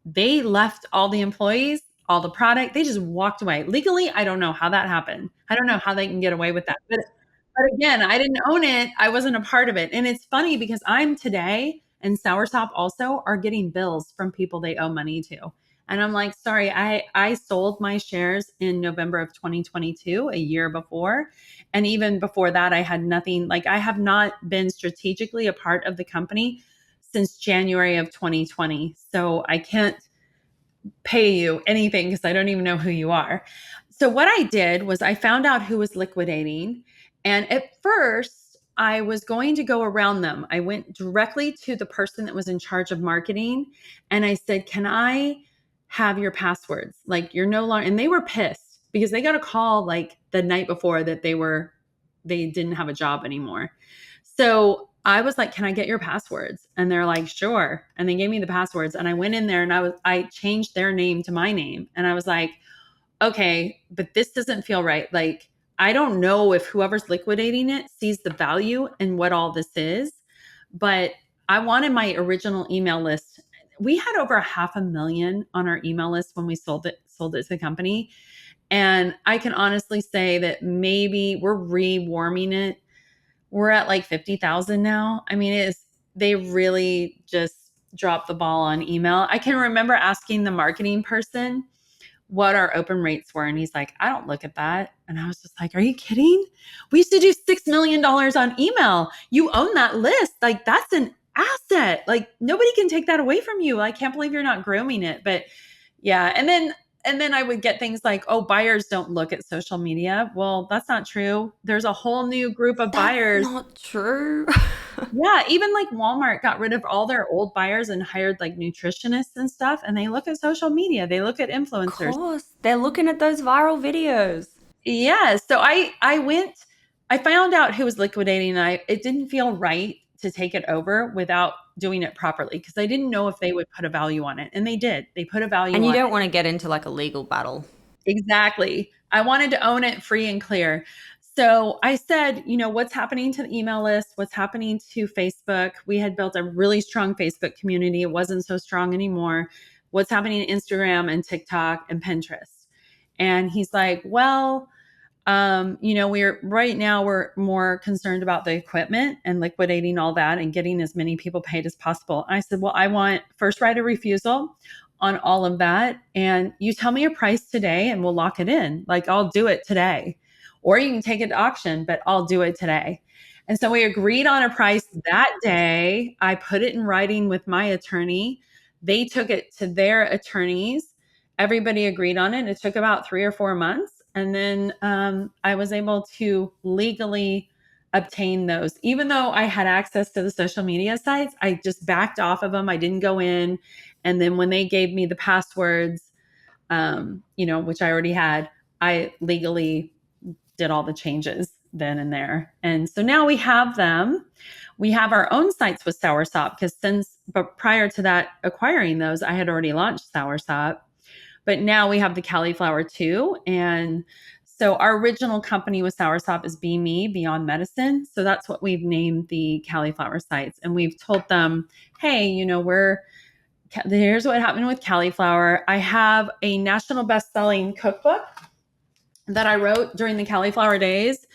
They left all the employees, all the product. They just walked away. Legally, I don't know how that happened. I don't know how they can get away with that. But again, I didn't own it. I wasn't a part of it. And it's funny because I'm today and Soursop also are getting bills from people they owe money to. And I'm like, sorry, I sold my shares in November of 2022, a year before. And even before that, I had nothing, like I have not been strategically a part of the company since January of 2020. So I can't pay you anything because I don't even know who you are. So what I did was I found out who was liquidating. And at first, I was going to go around them. I went directly to the person that was in charge of marketing and I said, "Can I have your passwords? Like you're no longer," and they were pissed because they got a call like the night before that they didn't have a job anymore. So I was like, "Can I get your passwords?" And they're like, "Sure." And they gave me the passwords and I went in there and I changed their name to my name. And I was like, "Okay, but this doesn't feel right. Like I don't know if whoever's liquidating it sees the value in what all this is, but I wanted my original email list. We had over 500,000 on our email list when we sold it to the company. And I can honestly say that maybe we're rewarming it. We're at like 50,000 now. I mean, they really just dropped the ball on email. I can remember asking the marketing person what our open rates were. And he's like, "I don't look at that." And I was just like, "Are you kidding? We used to do $6 million on email. You own that list. Like that's an asset. Like nobody can take that away from you. I can't believe you're not grooming it." But yeah. And then I would get things like, "Oh, buyers don't look at social media." Well, that's not true. There's a whole new group of That's buyers. not true. Yeah, even like Walmart got rid of all their old buyers and hired like nutritionists and stuff, and they look at social media, they look at Of influencers. course. They're looking at those viral videos. Yeah, so I found out who was liquidating, and it didn't feel right to take it over without doing it properly because I didn't know if they would put a value on it, and they did. They put a value And you on don't it. want to get into like a legal battle. Exactly. I wanted to own it free and clear. So I said, what's happening to the email list? What's happening to Facebook? We had built a really strong Facebook community. It wasn't so strong anymore. What's happening to Instagram and TikTok and Pinterest? And he's like, "Well, we're more concerned about the equipment and liquidating all that and getting as many people paid as possible." I said, "Well, I want first right of refusal on all of that. And you tell me a price today and we'll lock it in. Like I'll do it today. Or you can take it to auction, but I'll do it today." And so we agreed on a price that day. I put it in writing with my attorney. They took it to their attorneys. Everybody agreed on it. It took about 3 or 4 months. And then I was able to legally obtain those. Even though I had access to the social media sites, I just backed off of them. I didn't go in. And then when they gave me the passwords, which I already had, I legally did all the changes then and there. And so now we have them. We have our own sites with Soursop because but prior to that, acquiring those, I had already launched Soursop. But now we have the Cauliflower too. And so our original company with Soursop is Be Me, Beyond Medicine. So that's what we've named the Cauliflower sites. And we've told them, hey, here's what happened with cauliflower. I have a national best-selling cookbook that I wrote during the cauliflower days.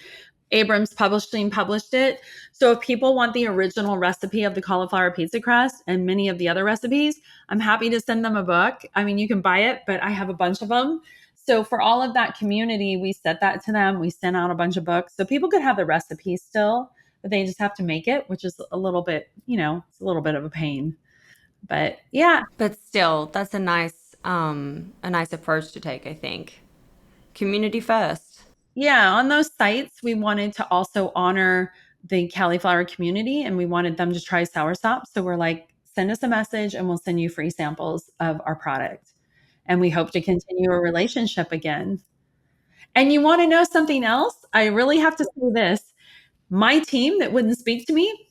Abrams Publishing published it. So if people want the original recipe of the cauliflower pizza crust and many of the other recipes, I'm happy to send them a book. I mean, you can buy it, but I have a bunch of them. So for all of that community, we sent that to them. We sent out a bunch of books so people could have the recipe still, but they just have to make it, which is a little bit, it's a little bit of a pain. But yeah. But still, that's a nice approach to take, I think. Community first. Yeah, on those sites, we wanted to also honor the cauliflower community and we wanted them to try Soursop. So we're like, send us a message and we'll send you free samples of our product. And we hope to continue a relationship again. And you want to know something else? I really have to say this. My team that wouldn't speak to me,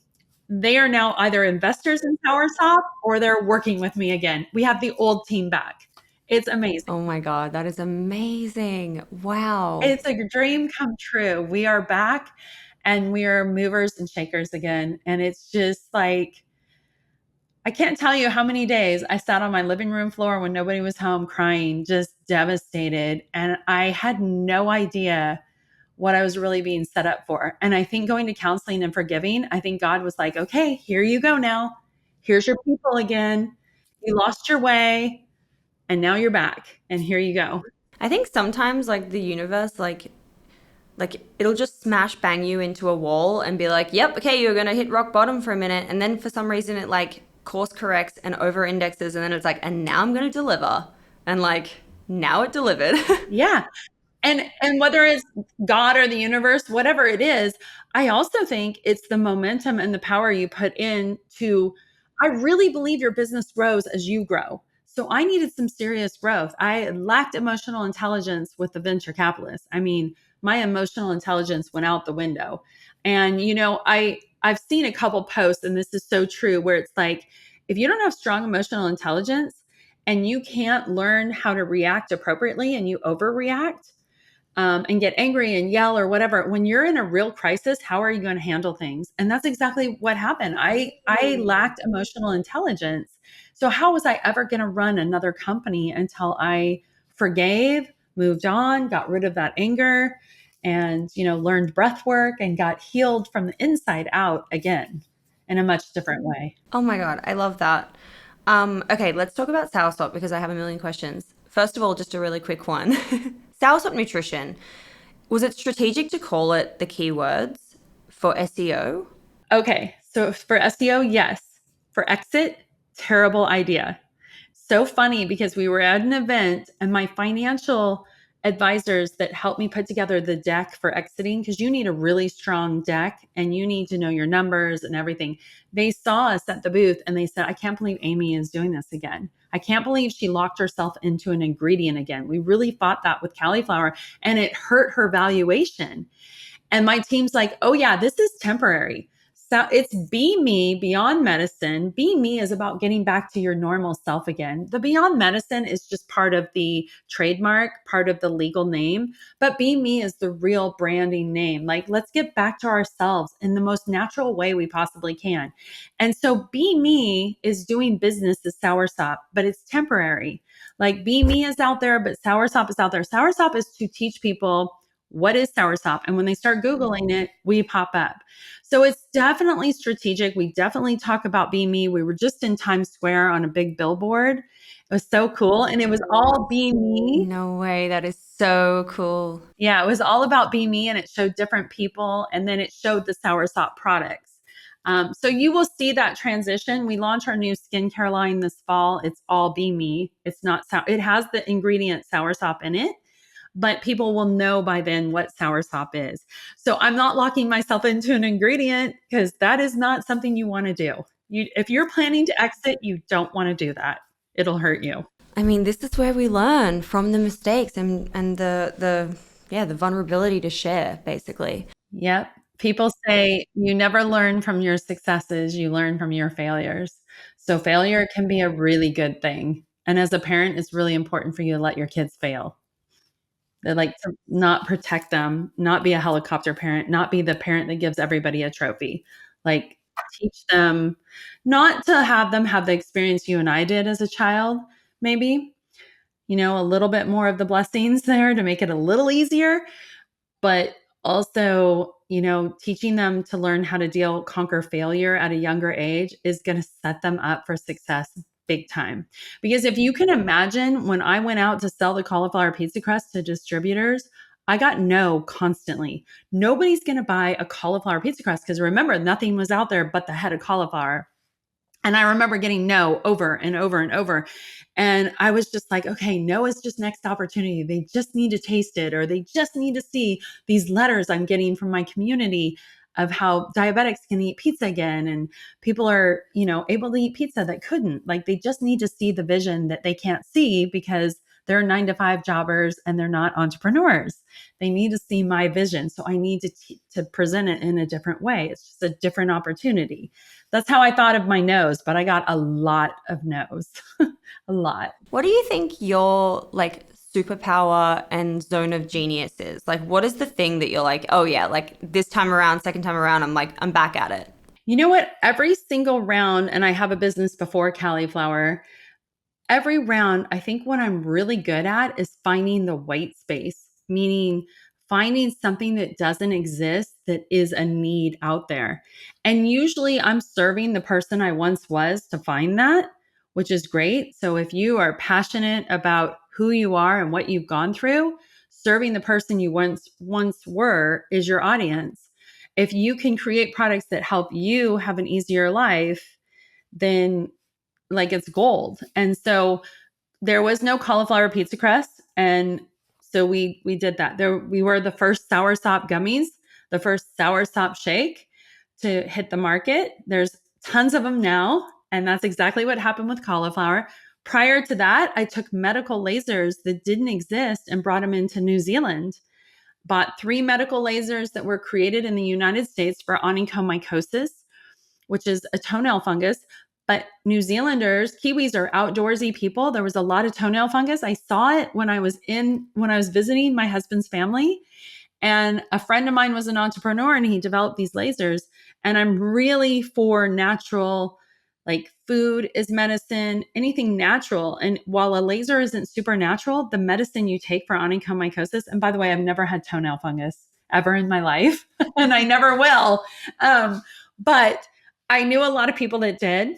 they are now either investors in Soursop or they're working with me again. We have the old team back. It's amazing. Oh my God, that is amazing. Wow. It's a dream come true. We are back and we are movers and shakers again. And it's just like, I can't tell you how many days I sat on my living room floor when nobody was home crying, just devastated. And I had no idea what I was really being set up for. And I think going to counseling and forgiving, I think God was like, okay, here you go now. Here's your people again. You lost your way and now you're back. And here you go. I think sometimes like the universe like it'll just smash bang you into a wall and be like, "Yep, okay, you're going to hit rock bottom for a minute." And then for some reason it like course corrects and over indexes and then it's like, "And now I'm going to deliver." And like now it delivered. Yeah. And whether it's God or the universe, whatever it is, I also think it's the momentum and the power you put in to, I really believe your business grows as you grow. So I needed some serious growth. I lacked emotional intelligence with the venture capitalists. I mean, my emotional intelligence went out the window. And I've seen a couple posts, and this is so true, where it's like, if you don't have strong emotional intelligence and you can't learn how to react appropriately and you overreact, and get angry and yell or whatever, when you're in a real crisis, how are you going to handle things? And that's exactly what happened. I lacked emotional intelligence. So how was I ever going to run another company until I forgave, moved on, got rid of that anger, and learned breath work and got healed from the inside out again in a much different way. Oh my God, I love that. Okay, let's talk about Soursop because I have a million questions. First of all, just a really quick one. Soursop Nutrition. Was it strategic to call it the keywords for SEO? Okay, so for SEO, yes. For exit, terrible idea. So funny because we were at an event and my financial advisors that helped me put together the deck for exiting, because you need a really strong deck and you need to know your numbers and everything. They saw us at the booth and they said, I can't believe Amy is doing this again. I can't believe she locked herself into an ingredient again. We really fought that with cauliflower and it hurt her valuation. And my team's like, oh yeah, this is temporary. So it's Be Me, Beyond Medicine. Be Me is about getting back to your normal self again. The Beyond Medicine is just part of the trademark, part of the legal name, but Be Me is the real branding name. Like, let's get back to ourselves in the most natural way we possibly can. And so Be Me is doing business as Soursop, but it's temporary. Like Be Me is out there, but Soursop is out there. Soursop is to teach people what is Soursop? And when they start Googling it, we pop up. So it's definitely strategic. We definitely talk about Be Me. We were just in Times Square on a big billboard. It was so cool. And it was all Be Me. No way. That is so cool. Yeah, it was all about Be Me and it showed different people. And then it showed the Soursop products. So you will see that transition. We launch our new skincare line this fall. It's all Be Me. It's not, it has the ingredient Soursop in it. but people will know by then what soursop is. So I'm not locking myself into an ingredient because that is not something you want to do. If you're planning to exit, you don't want to do that. It'll hurt you. I mean, this is where we learn from the mistakes and the vulnerability to share, basically. Yep. People say you never learn from your successes, you learn from your failures. So failure can be a really good thing. And as a parent, it's really important for you to let your kids fail. They like to not protect them, not be a helicopter parent, not be the parent that gives everybody a trophy. Like teach them not to have them have the experience you and I did as a child, maybe, a little bit more of the blessings there to make it a little easier, but also, teaching them to learn how to conquer failure at a younger age is going to set them up for success big time. Because if you can imagine, when I went out to sell the cauliflower pizza crust to distributors, I got no constantly. Nobody's going to buy a cauliflower pizza crust because remember, nothing was out there but the head of cauliflower. And I remember getting no over and over and over. And I was just like, okay, no is just next opportunity. They just need to taste it, or they just need to see these letters I'm getting from my community of how diabetics can eat pizza again. And people are, able to eat pizza that couldn't. Like they just need to see the vision that they can't see because they're 9-to-5 jobbers and they're not entrepreneurs. They need to see my vision. So I need to present it in a different way. It's just a different opportunity. That's how I thought of my no's, but I got a lot of no's, a lot. What do you think your like superpower and zone of genius is? Like, what is the thing that you're like, oh yeah, like this time around, second time around, I'm back at it. You know what? Every single round, and I have a business before Cali'Flour, every round, I think what I'm really good at is finding the white space, meaning finding something that doesn't exist that is a need out there. And usually I'm serving the person I once was to find that, which is great. So if you are passionate about who you are and what you've gone through, serving the person you once were is your audience. If you can create products that help you have an easier life, then like it's gold. And so there was no cauliflower pizza crust. And so we did that. We were the first soursop gummies, the first soursop shake to hit the market. There's tons of them now. And that's exactly what happened with cauliflower. Prior to that, I took medical lasers that didn't exist and brought them into New Zealand. Bought 3 medical lasers that were created in the United States for onychomycosis, which is a toenail fungus. But New Zealanders, Kiwis are outdoorsy people. There was a lot of toenail fungus. I saw it when I was visiting my husband's family. And a friend of mine was an entrepreneur and he developed these lasers. And I'm really for natural, like food is medicine, anything natural. And while a laser isn't supernatural, the medicine you take for onychomycosis, and by the way, I've never had toenail fungus ever in my life, and I never will. But I knew a lot of people that did.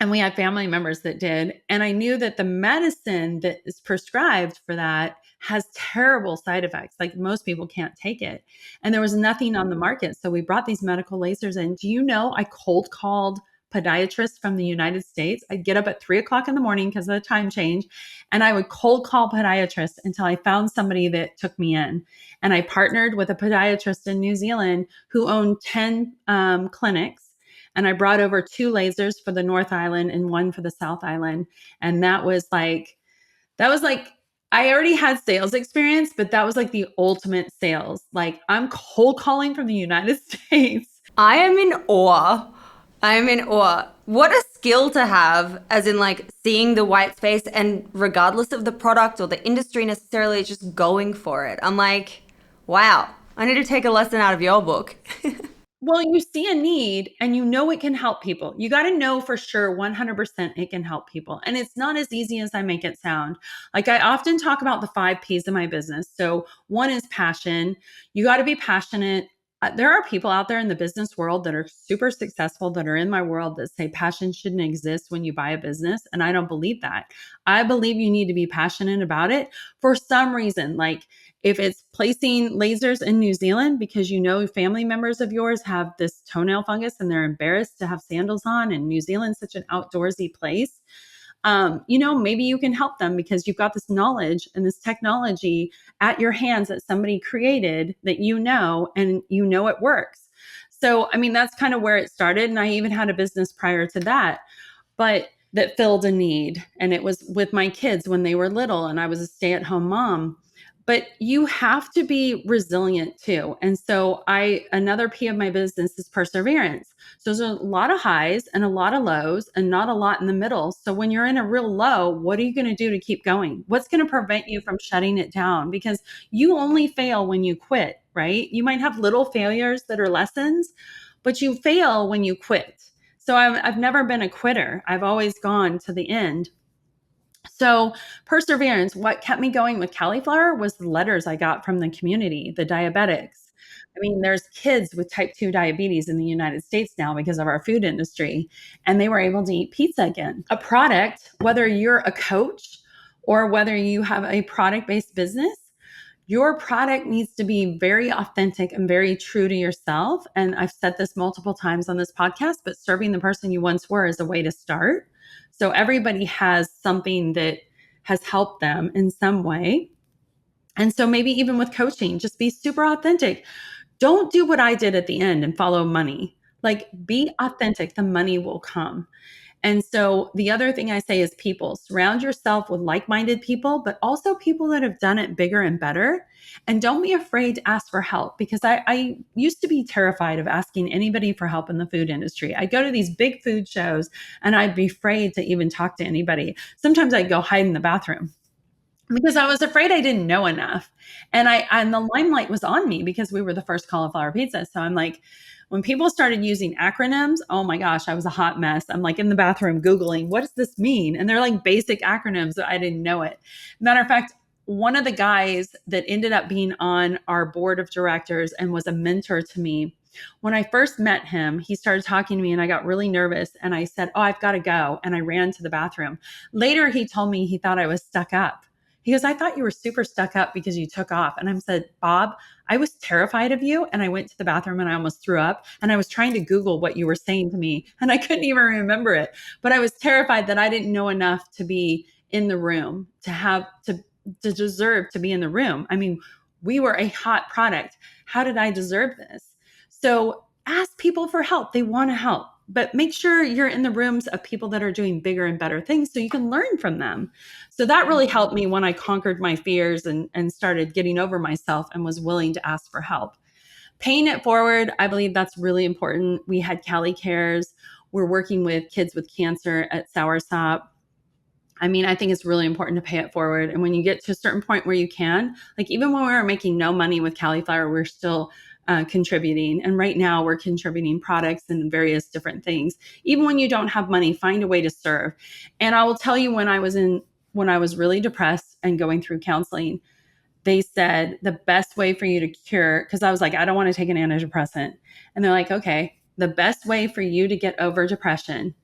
And we had family members that did. And I knew that the medicine that is prescribed for that has terrible side effects. Like most people can't take it. And there was nothing on the market. So we brought these medical lasers in. Do you know, I cold called podiatrists from the United States. I'd get up at 3:00 in the morning because of the time change. And I would cold call podiatrists until I found somebody that took me in. And I partnered with a podiatrist in New Zealand who owned 10 clinics. And I brought over 2 lasers for the North Island and 1 for the South Island. And that was like, I already had sales experience, but that was like the ultimate sales. Like I'm cold calling from the United States. I am in awe. I am in awe. What a skill to have, as in like seeing the white space and regardless of the product or the industry necessarily, just going for it. I'm like, wow, I need to take a lesson out of your book. Well, you see a need and you know it can help people. You got to know for sure 100% it can help people. And it's not as easy as I make it sound. Like I often talk about the 5 P's of my business. So one is passion. You got to be passionate. There are people out there in the business world that are super successful that are in my world that say passion shouldn't exist when you buy a business. And I don't believe that. I believe you need to be passionate about it for some reason. Like if it's placing lasers in New Zealand because you know family members of yours have this toenail fungus and they're embarrassed to have sandals on, and New Zealand's such an outdoorsy place. maybe you can help them because you've got this knowledge and this technology at your hands that somebody created that and it works. So, I mean, that's kind of where it started. And I even had a business prior to that, but that filled a need. And it was with my kids when they were little and I was a stay-at-home mom. But you have to be resilient too. And so another P of my business is perseverance. So there's a lot of highs and a lot of lows and not a lot in the middle. So when you're in a real low, what are you going to do to keep going? What's going to prevent you from shutting it down? Because you only fail when you quit, right? You might have little failures that are lessons, but you fail when you quit. So I've never been a quitter. I've always gone to the end. So perseverance, what kept me going with Cali'Flour was the letters I got from the community, the diabetics. I mean, there's kids with type 2 diabetes in the United States now because of our food industry, and they were able to eat pizza again. A product, whether you're a coach or whether you have a product-based business, your product needs to be very authentic and very true to yourself. And I've said this multiple times on this podcast, but serving the person you once were is a way to start. So everybody has something that has helped them in some way. And so maybe even with coaching, just be super authentic. Don't do what I did at the end and follow money. Like, be authentic, the money will come. And so the other thing I say is people. Surround yourself with like-minded people, but also people that have done it bigger and better. And don't be afraid to ask for help, because I used to be terrified of asking anybody for help in the food industry. I'd go to these big food shows and I'd be afraid to even talk to anybody. Sometimes I'd go hide in the bathroom because I was afraid I didn't know enough. And the limelight was on me because we were the first cauliflower pizza. So I'm like, when people started using acronyms, oh my gosh, I was a hot mess. I'm like in the bathroom Googling, what does this mean? And they're like basic acronyms that I didn't know it. Matter of fact, one of the guys that ended up being on our board of directors and was a mentor to me, when I first met him, he started talking to me and I got really nervous. And I said, oh, I've got to go. And I ran to the bathroom. Later, he told me he thought I was stuck up. He goes, I thought you were super stuck up because you took off. And I said, Bob, I was terrified of you. And I went to the bathroom and I almost threw up. And I was trying to Google what you were saying to me. And I couldn't even remember it. But I was terrified that I didn't know enough to be in the room, to deserve to be in the room. I mean, we were a hot product. How did I deserve this? So ask people for help. They want to help. But make sure you're in the rooms of people that are doing bigger and better things so you can learn from them. So that really helped me when I conquered my fears and started getting over myself and was willing to ask for help. Paying it forward, I believe that's really important. We had Cali Cares. We're working with kids with cancer at Soursop. I mean, I think it's really important to pay it forward. And when you get to a certain point where you can, like even when we were making no money with Cali'Flour, we're still contributing. And right now we're contributing products and various different things. Even when you don't have money, find a way to serve. And I will tell you, when I was really depressed and going through counseling, they said the best way for you to cure, because I was like, I don't want to take an antidepressant. And they're like, okay, the best way for you to get over depression,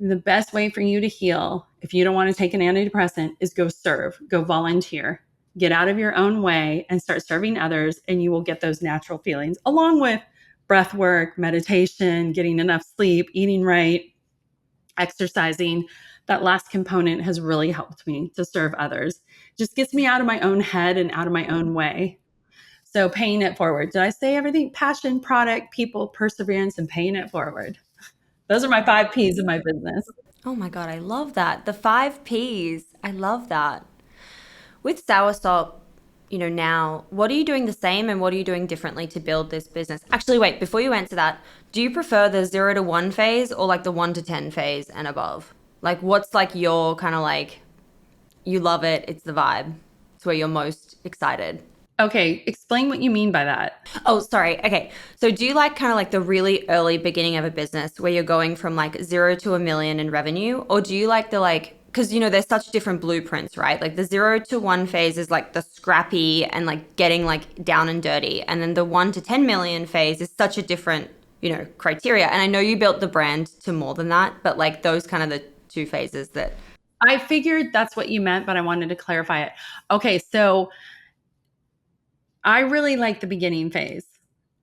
the best way for you to heal, if you don't want to take an antidepressant, is go serve, go volunteer, get out of your own way and start serving others. And you will get those natural feelings along with breath work, meditation, getting enough sleep, eating right, exercising. That last component has really helped me to serve others. Just gets me out of my own head and out of my own way. So paying it forward. Did I say everything? Passion, product, people, perseverance, and paying it forward. Those are my 5 P's of my business. Oh my God, I love that. The 5 Ps. I love that. With Soursop, now, what are you doing the same and what are you doing differently to build this business? Actually, wait, before you answer that, do you prefer the 0 to 1 phase or like the 1 to 10 phase and above? Like, what's like your kind of like, you love it, it's the vibe, it's where you're most excited? Okay, explain what you mean by that. Oh, sorry. Okay. So do you like kind of like the really early beginning of a business where you're going from like 0 to a million in revenue? Or do you like the like, because there's such different blueprints, right? Like the 0 to 1 phase is like the scrappy and like getting like down and dirty. And then the 1 to 10 million phase is such a different, criteria. And I know you built the brand to more than that, but like those kind of the 2 phases that. I figured that's what you meant, but I wanted to clarify it. Okay, so I really like the beginning phase.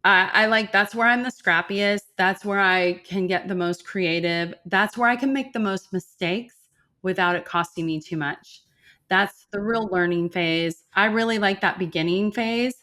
I like, that's where I'm the scrappiest. That's where I can get the most creative. That's where I can make the most mistakes without it costing me too much. That's the real learning phase. I really like that beginning phase.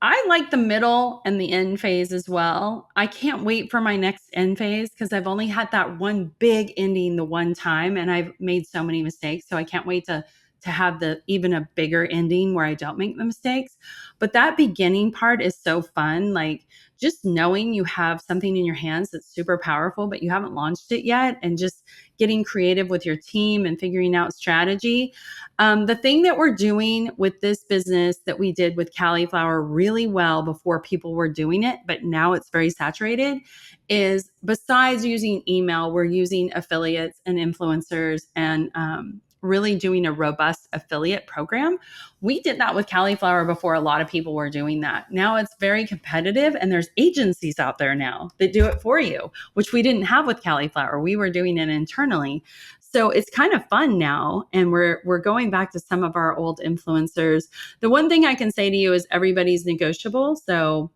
I like the middle and the end phase as well. I can't wait for my next end phase because I've only had that one big ending the one time and I've made so many mistakes. So I can't wait to have the even a bigger ending where I don't make the mistakes. But that beginning part is so fun. Like just knowing you have something in your hands that's super powerful, but you haven't launched it yet, and just getting creative with your team and figuring out strategy. The thing that we're doing with this business that we did with Cali'Flour really well before people were doing it, but now it's very saturated, is besides using email, we're using affiliates and influencers and really doing a robust affiliate program. We did that with Cali'Flour before a lot of people were doing that. Now it's very competitive, and there's agencies out there now that do it for you, which we didn't have with Cali'Flour. We were doing it internally. So it's kind of fun now, and we're going back to some of our old influencers. The one thing I can say to you is everybody's negotiable. So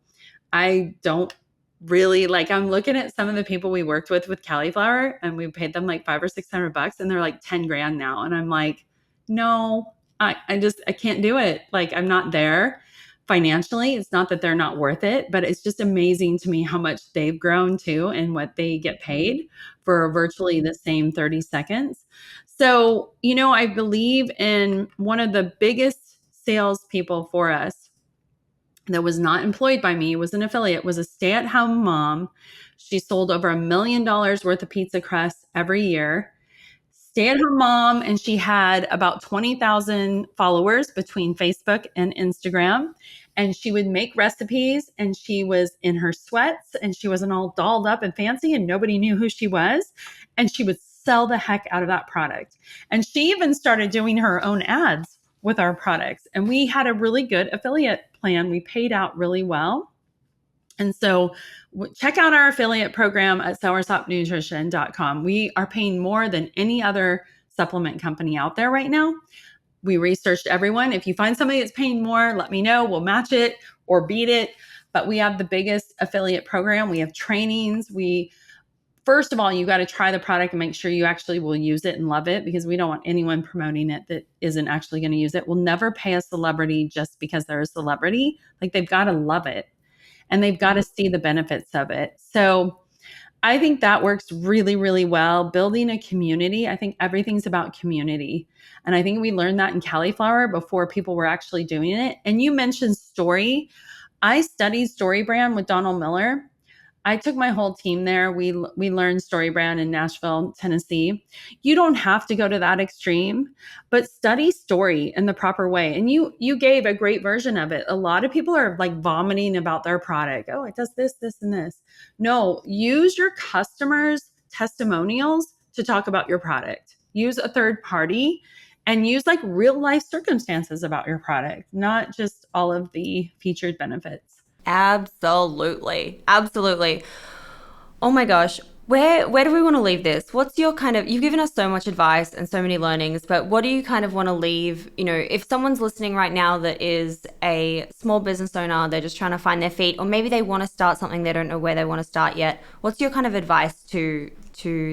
I don't really like, I'm looking at some of the people we worked with Cali'Flour, and we paid them like $500 or $600 and they're like 10 grand now. And I'm like, no, I can't do it. Like I'm not there financially. It's not that they're not worth it, but it's just amazing to me how much they've grown too and what they get paid for virtually the same 30 seconds. So, I believe in one of the biggest salespeople for us that was not employed by me, was an affiliate, was a stay-at-home mom. She sold over $1 million worth of pizza crusts every year. Stay-at-home mom, and she had about 20,000 followers between Facebook and Instagram. And she would make recipes, and she was in her sweats, and she wasn't all dolled up and fancy, and nobody knew who she was. And she would sell the heck out of that product. And she even started doing her own ads with our products. And we had a really good affiliate plan. We paid out really well. And so check out our affiliate program at soursopnutrition.com. We are paying more than any other supplement company out there right now. We researched everyone. If you find somebody that's paying more, let me know. We'll match it or beat it. But we have the biggest affiliate program. We have trainings. First of all, you got to try the product and make sure you actually will use it and love it, because we don't want anyone promoting it that isn't actually going to use it. We'll never pay a celebrity just because they're a celebrity. Like they've got to love it and they've got to see the benefits of it. So I think that works really, really well. Building a community. I think everything's about community. And I think we learned that in Cali'Flour before people were actually doing it. And you mentioned story. I studied story brand with Donald Miller. I took my whole team there. We learned story brand in Nashville, Tennessee. You don't have to go to that extreme, but study story in the proper way. And you gave a great version of it. A lot of people are like vomiting about their product. Oh, it does this, this, and this. No, use your customers' testimonials to talk about your product. Use a third party and use like real life circumstances about your product, not just all of the featured benefits. Absolutely. Absolutely. Oh my gosh. Where do we want to leave this? What's your you've given us so much advice and so many learnings, but what do you kind of want to leave, if someone's listening right now that is a small business owner, they're just trying to find their feet, or maybe they want to start something, they don't know where they want to start yet. What's your kind of advice to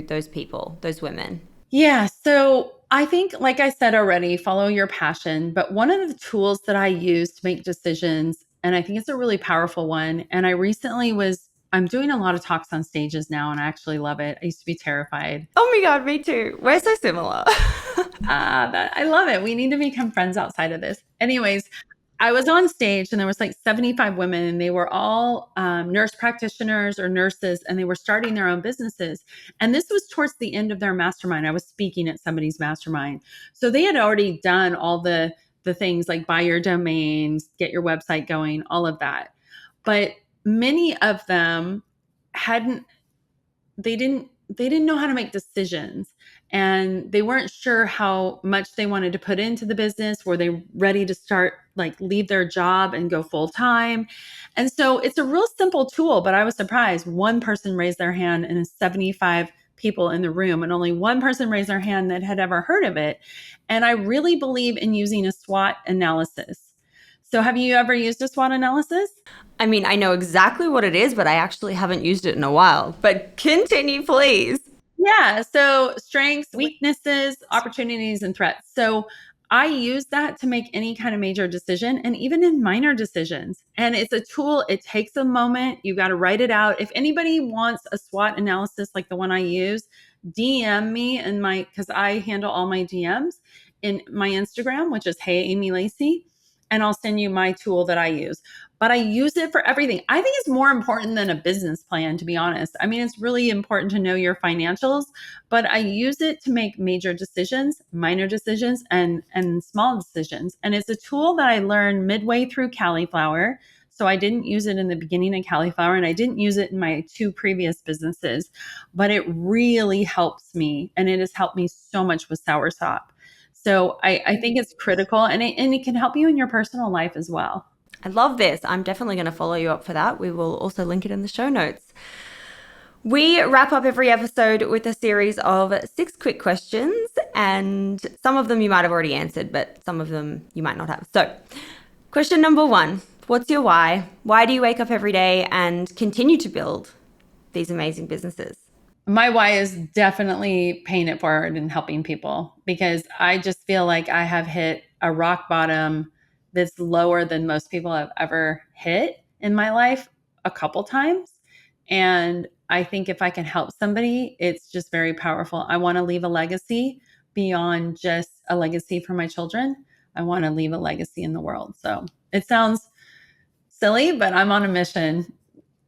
those people, those women? Yeah. So I think, like I said already, follow your passion. But one of the tools that I use to make decisions, and I think it's a really powerful one. And I'm doing a lot of talks on stages now, and I actually love it. I used to be terrified. Oh my God, me too. We're so similar. I love it. We need to become friends outside of this. Anyways, I was on stage and there was like 75 women, and they were all nurse practitioners or nurses, and they were starting their own businesses. And this was towards the end of their mastermind. I was speaking at somebody's mastermind. So they had already done all the things like buy your domains, get your website going, all of that. But many of them hadn't they didn't know how to make decisions, and they weren't sure how much they wanted to put into the business. Were they ready to start, like leave their job and go full time? And so it's a real simple tool, but I was surprised. One person raised their hand and 75 people in the room, and only one person raised their hand that had ever heard of it. And I really believe in using a SWOT analysis. So have you ever used a SWOT analysis? I mean, I know exactly what it is, but I actually haven't used it in a while. But continue, please. Yeah. So strengths, weaknesses, opportunities, and threats. So I use that to make any kind of major decision and even in minor decisions. And it's a tool. It takes a moment. You got to write it out. If anybody wants a SWOT analysis like the one I use, DM me in my, because I handle all my DMs in my Instagram, which is Hey Amy Lacey. And I'll send you my tool that I use. But I use it for everything. I think it's more important than a business plan, to be honest. I mean, it's really important to know your financials, but I use it to make major decisions, minor decisions, and small decisions. And it's a tool that I learned midway through Cauliflower. So I didn't use it in the beginning of Cauliflower, and I didn't use it in my two previous businesses, but it really helps me, and it has helped me so much with Soursop. So I think it's critical, and it can help you in your personal life as well. I love this. I'm definitely going to follow you up for that. We will also link it in the show notes. We wrap up every episode with a series of 6 quick questions, and some of them you might have already answered, but some of them you might not have. So, question number 1, what's your why? Why do you wake up every day and continue to build these amazing businesses? My why is definitely paying it forward and helping people, because I just feel like I have hit a rock bottom that's lower than most people have ever hit in my life a couple times. And I think if I can help somebody, it's just very powerful. I want to leave a legacy beyond just a legacy for my children. I want to leave a legacy in the world. So it sounds silly, but I'm on a mission,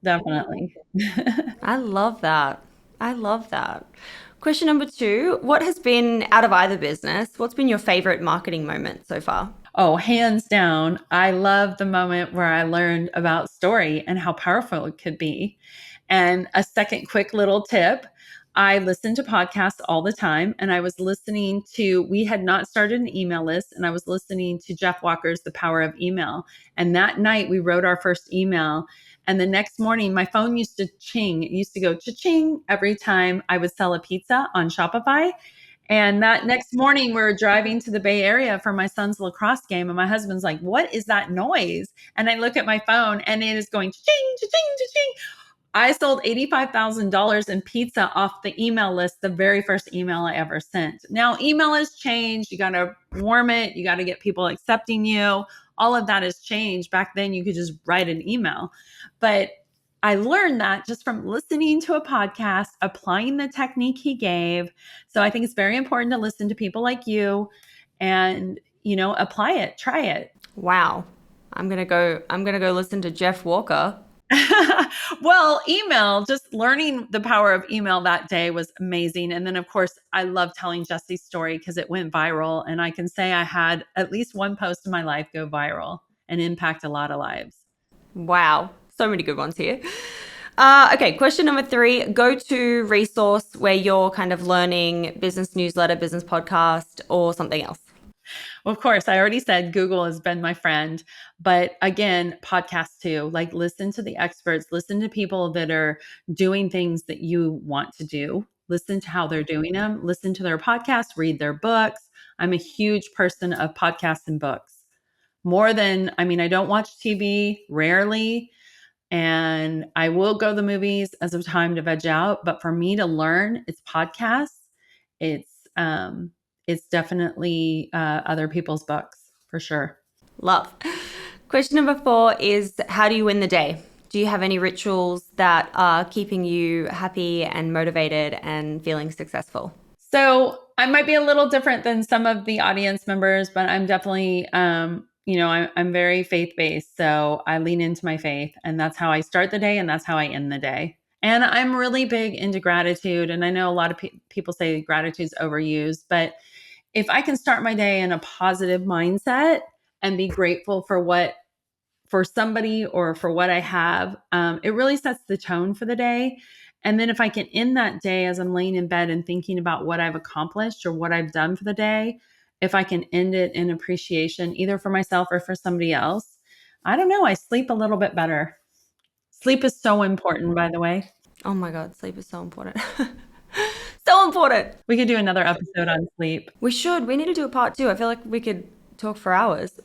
definitely. I love that. I love that. Question number 2, what has been out of either business? What's been your favorite marketing moment so far? Oh, hands down. I love the moment where I learned about story and how powerful it could be. And a second quick little tip, I listen to podcasts all the time. And I was listening to, we had not started an email list, and I was listening to Jeff Walker's The Power of Email. And that night we wrote our first email. And the next morning, my phone used to ching. It used to go cha-ching every time I would sell a pizza on Shopify. And that next morning, we were driving to the Bay Area for my son's lacrosse game. And my husband's like, "What is that noise?" And I look at my phone, and it is going cha-ching, cha-ching, cha-ching. I sold $85,000 in pizza off the email list, the very first email I ever sent. Now, email has changed. You got to warm it. You got to get people accepting you. All of that has changed. Back then, you could just write an email. But I learned that just from listening to a podcast, applying the technique he gave. So I think it's very important to listen to people like you and, apply it, try it. Wow. I'm going to go listen to Jeff Walker. Well, email, just learning the power of email that day was amazing. And then, of course, I love telling Jesse's story because it went viral. And I can say I had at least one post in my life go viral and impact a lot of lives. Wow. So many good ones here. Okay, question number 3, go to resource where you're kind of learning business newsletter, business podcast, or something else. Well, of course, I already said Google has been my friend, but again, podcasts too. Like, listen to the experts, listen to people that are doing things that you want to do, listen to how they're doing them, listen to their podcasts, read their books. I'm a huge person of podcasts and books. More than, I mean, I don't watch TV, rarely, and I will go to the movies as a time to veg out. But for me to learn, it's podcasts. It's it's definitely other people's books for sure. Love. Question number 4 is, how do you win the day? Do you have any rituals that are keeping you happy and motivated and feeling successful? So I might be a little different than some of the audience members, but I'm definitely, I'm very faith based. So I lean into my faith, and that's how I start the day, and that's how I end the day. And I'm really big into gratitude. And I know a lot of people say gratitude's overused, but if I can start my day in a positive mindset and be grateful for somebody or for what I have, it really sets the tone for the day. And then if I can end that day as I'm laying in bed and thinking about what I've accomplished or what I've done for the day, if I can end it in appreciation, either for myself or for somebody else, I don't know, I sleep a little bit better. Sleep is so important, by the way. Oh my God, sleep is so important. So important. We could do another episode on sleep. We should. We need to do a part 2. I feel like we could talk for hours.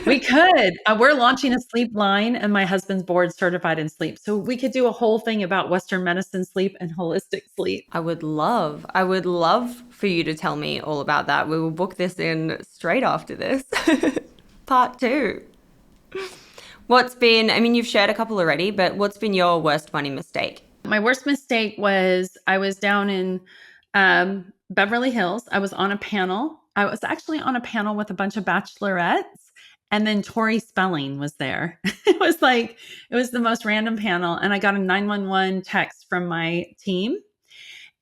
We could. We're launching a sleep line, and my husband's board certified in sleep. So we could do a whole thing about Western medicine sleep and holistic sleep. I would love for you to tell me all about that. We will book this in straight after this. Part two. What's been, I mean, you've shared a couple already, but what's been your worst money mistake? My worst mistake was I was down in Beverly Hills. I was on a panel. I was actually on a panel with a bunch of bachelorettes, and then Tori Spelling was there. It was the most random panel. And I got a 911 text from my team.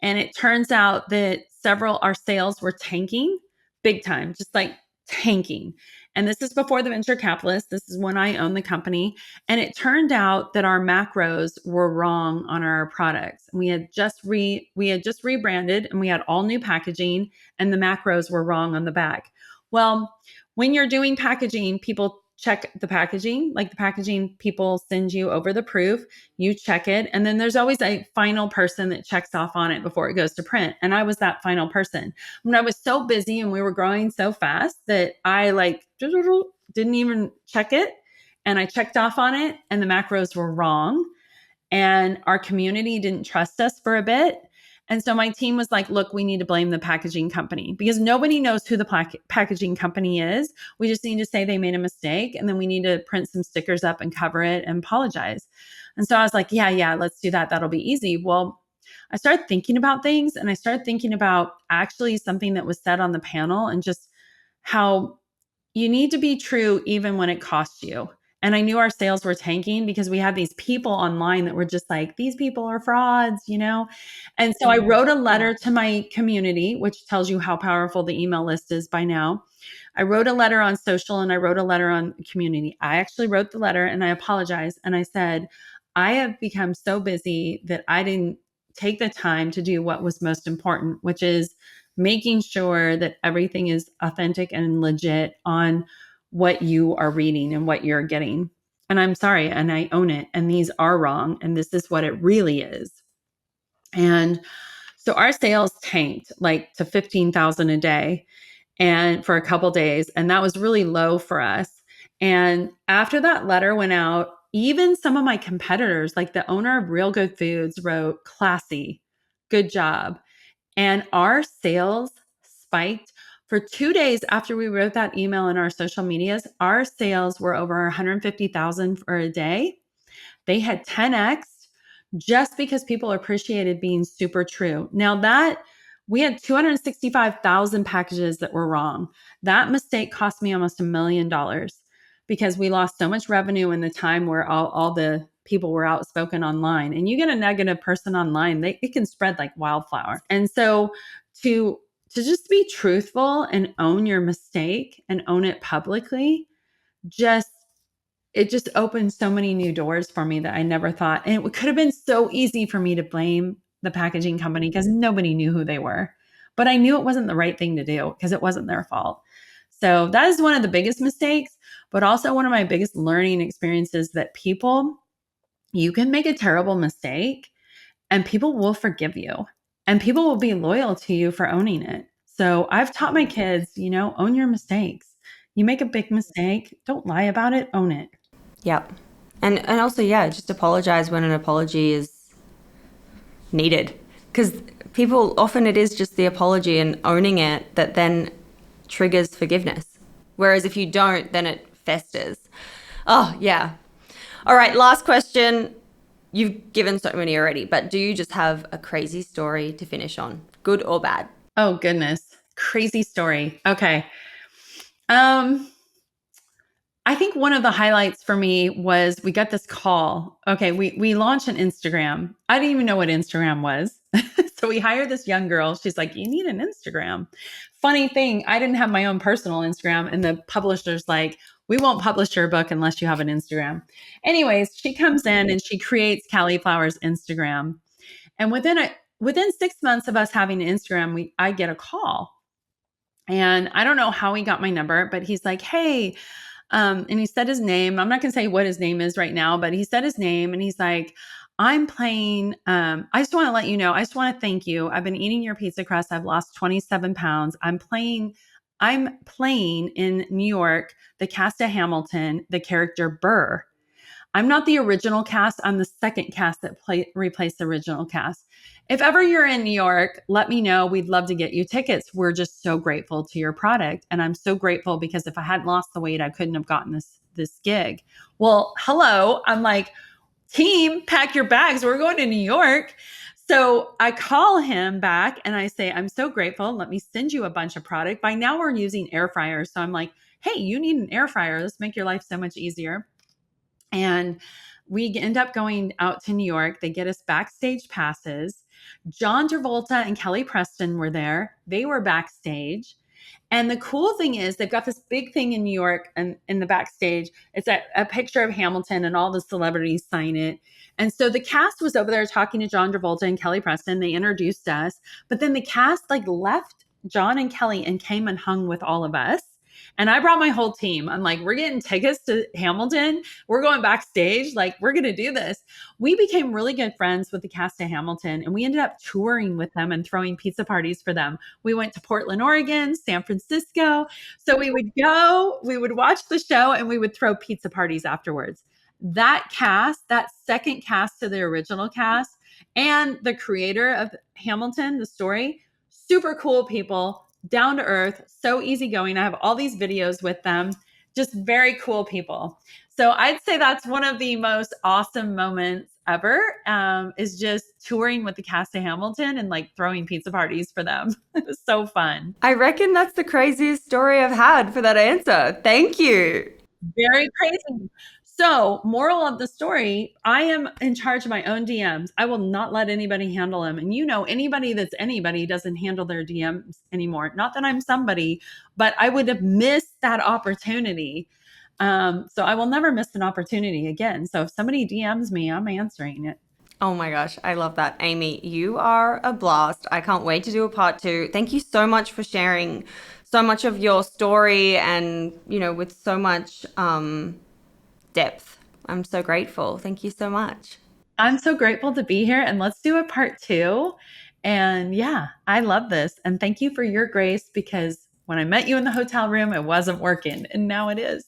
And it turns out that our sales were tanking big time, just like tanking. And this is before the venture capitalist. This is when I owned the company. And it turned out that our macros were wrong on our products. We had just rebranded, and we had all new packaging, and the macros were wrong on the back. Well, when you're doing packaging, people check the packaging. Like, the packaging people send you over the proof, you check it, and then there's always a final person that checks off on it before it goes to print. And I was that final person. When I was so busy and we were growing so fast that I didn't even check it, and I checked off on it, and the macros were wrong, and our community didn't trust us for a bit. And so my team was like, look, we need to blame the packaging company, because nobody knows who the packaging company is. We just need to say they made a mistake, and then we need to print some stickers up and cover it and apologize. And so I was like, yeah, let's do that. That'll be easy. Well, I started thinking about things, and I started thinking about actually something that was said on the panel, and just how you need to be true even when it costs you. And I knew our sales were tanking because we had these people online that were just like, these people are frauds, you know? And so I wrote a letter to my community, which tells you how powerful the email list is by now. I wrote a letter on social, and I wrote a letter on community. I actually wrote the letter, and I apologized. And I said, I have become so busy that I didn't take the time to do what was most important, which is making sure that everything is authentic and legit on what you are reading and what you're getting. And I'm sorry, and I own it. And these are wrong. And this is what it really is. And so our sales tanked like to 15,000 a day, and for a couple days. And that was really low for us. And after that letter went out, even some of my competitors, like the owner of Real Good Foods, wrote, classy, good job. And our sales spiked for 2 days after we wrote that email in our social medias. Our sales were over 150,000 for a day. They had 10x just because people appreciated being super true. Now, that we had 265,000 packages that were wrong. That mistake cost me almost $1 million, because we lost so much revenue in the time where all the people were outspoken online. And you get a negative person online, it can spread like wildfire. And so to just be truthful and own your mistake and own it publicly, it just opened so many new doors for me that I never thought. And it could have been so easy for me to blame the packaging company because nobody knew who they were. But I knew it wasn't the right thing to do because it wasn't their fault. So that is one of the biggest mistakes, but also one of my biggest learning experiences, that you can make a terrible mistake and people will forgive you, and people will be loyal to you for owning it. So I've taught my kids, own your mistakes. You make a big mistake, don't lie about it, own it. Yep. And also, yeah, just apologize when an apology is needed. Because people, often it is just the apology and owning it that then triggers forgiveness. Whereas if you don't, then it festers. Oh, yeah. All right, last question. You've given so many already, but do you just have a crazy story to finish on? Good or bad? Oh, goodness. Crazy story. Okay. I think one of the highlights for me was we got this call. Okay, we launched an Instagram. I didn't even know what Instagram was. So we hired this young girl. She's like, you need an Instagram. Funny thing, I didn't have my own personal Instagram, and the publisher's like, we won't publish your book unless you have an Instagram. Anyways, she comes in and she creates Cali'Flour's Instagram. And within 6 months of us having an Instagram, I get a call. And I don't know how he got my number, but he's like, hey, and he said his name. I'm not going to say what his name is right now, but he said his name, and he's like, I'm playing. I just want to let you know, I just want to thank you. I've been eating your pizza crust. I've lost 27 pounds. I'm playing I'm playing in New York the cast of Hamilton, the character Burr. I'm not the original cast. I'm the second cast that replaced the original cast. If ever you're in New York, let me know. We'd love to get you tickets. We're just so grateful to your product. And I'm so grateful because if I hadn't lost the weight, I couldn't have gotten this gig. Well, hello. I'm like, team, pack your bags. We're going to New York. So I call him back and I say, I'm so grateful. Let me send you a bunch of product. By now we're using air fryers. So I'm like, hey, you need an air fryer. Let's make your life so much easier. And we end up going out to New York. They get us backstage passes. John Travolta and Kelly Preston were there. They were backstage. And the cool thing is they've got this big thing in New York and in the backstage. It's a picture of Hamilton and all the celebrities sign it. And so the cast was over there talking to John Travolta and Kelly Preston. They introduced us, but then the cast like left John and Kelly and came and hung with all of us. And I brought my whole team. I'm like, we're getting tickets to Hamilton. We're going backstage. Like, we're going to do this. We became really good friends with the cast of Hamilton, and we ended up touring with them and throwing pizza parties for them. We went to Portland, Oregon, San Francisco. So we would go, we would watch the show, and we would throw pizza parties afterwards. That cast, that second cast to the original cast, and the creator of Hamilton, the story, super cool people, down to earth, so easygoing. I have all these videos with them, just very cool people. So I'd say that's one of the most awesome moments ever, is just touring with the cast of Hamilton and like throwing pizza parties for them. It was so fun. I reckon that's the craziest story I've had for that answer. Thank you. Very crazy. So, moral of the story, I am in charge of my own DMs. I will not let anybody handle them. And anybody that's anybody doesn't handle their DMs anymore. Not that I'm somebody, but I would have missed that opportunity. So I will never miss an opportunity again. So if somebody DMs me, I'm answering it. Oh my gosh, I love that. Amy, you are a blast. I can't wait to do a part two. Thank you so much for sharing so much of your story and, with so much depth. I'm so grateful. Thank you so much. I'm so grateful to be here, and let's do a part two. And yeah, I love this. And thank you for your grace, because when I met you in the hotel room, it wasn't working, and now it is.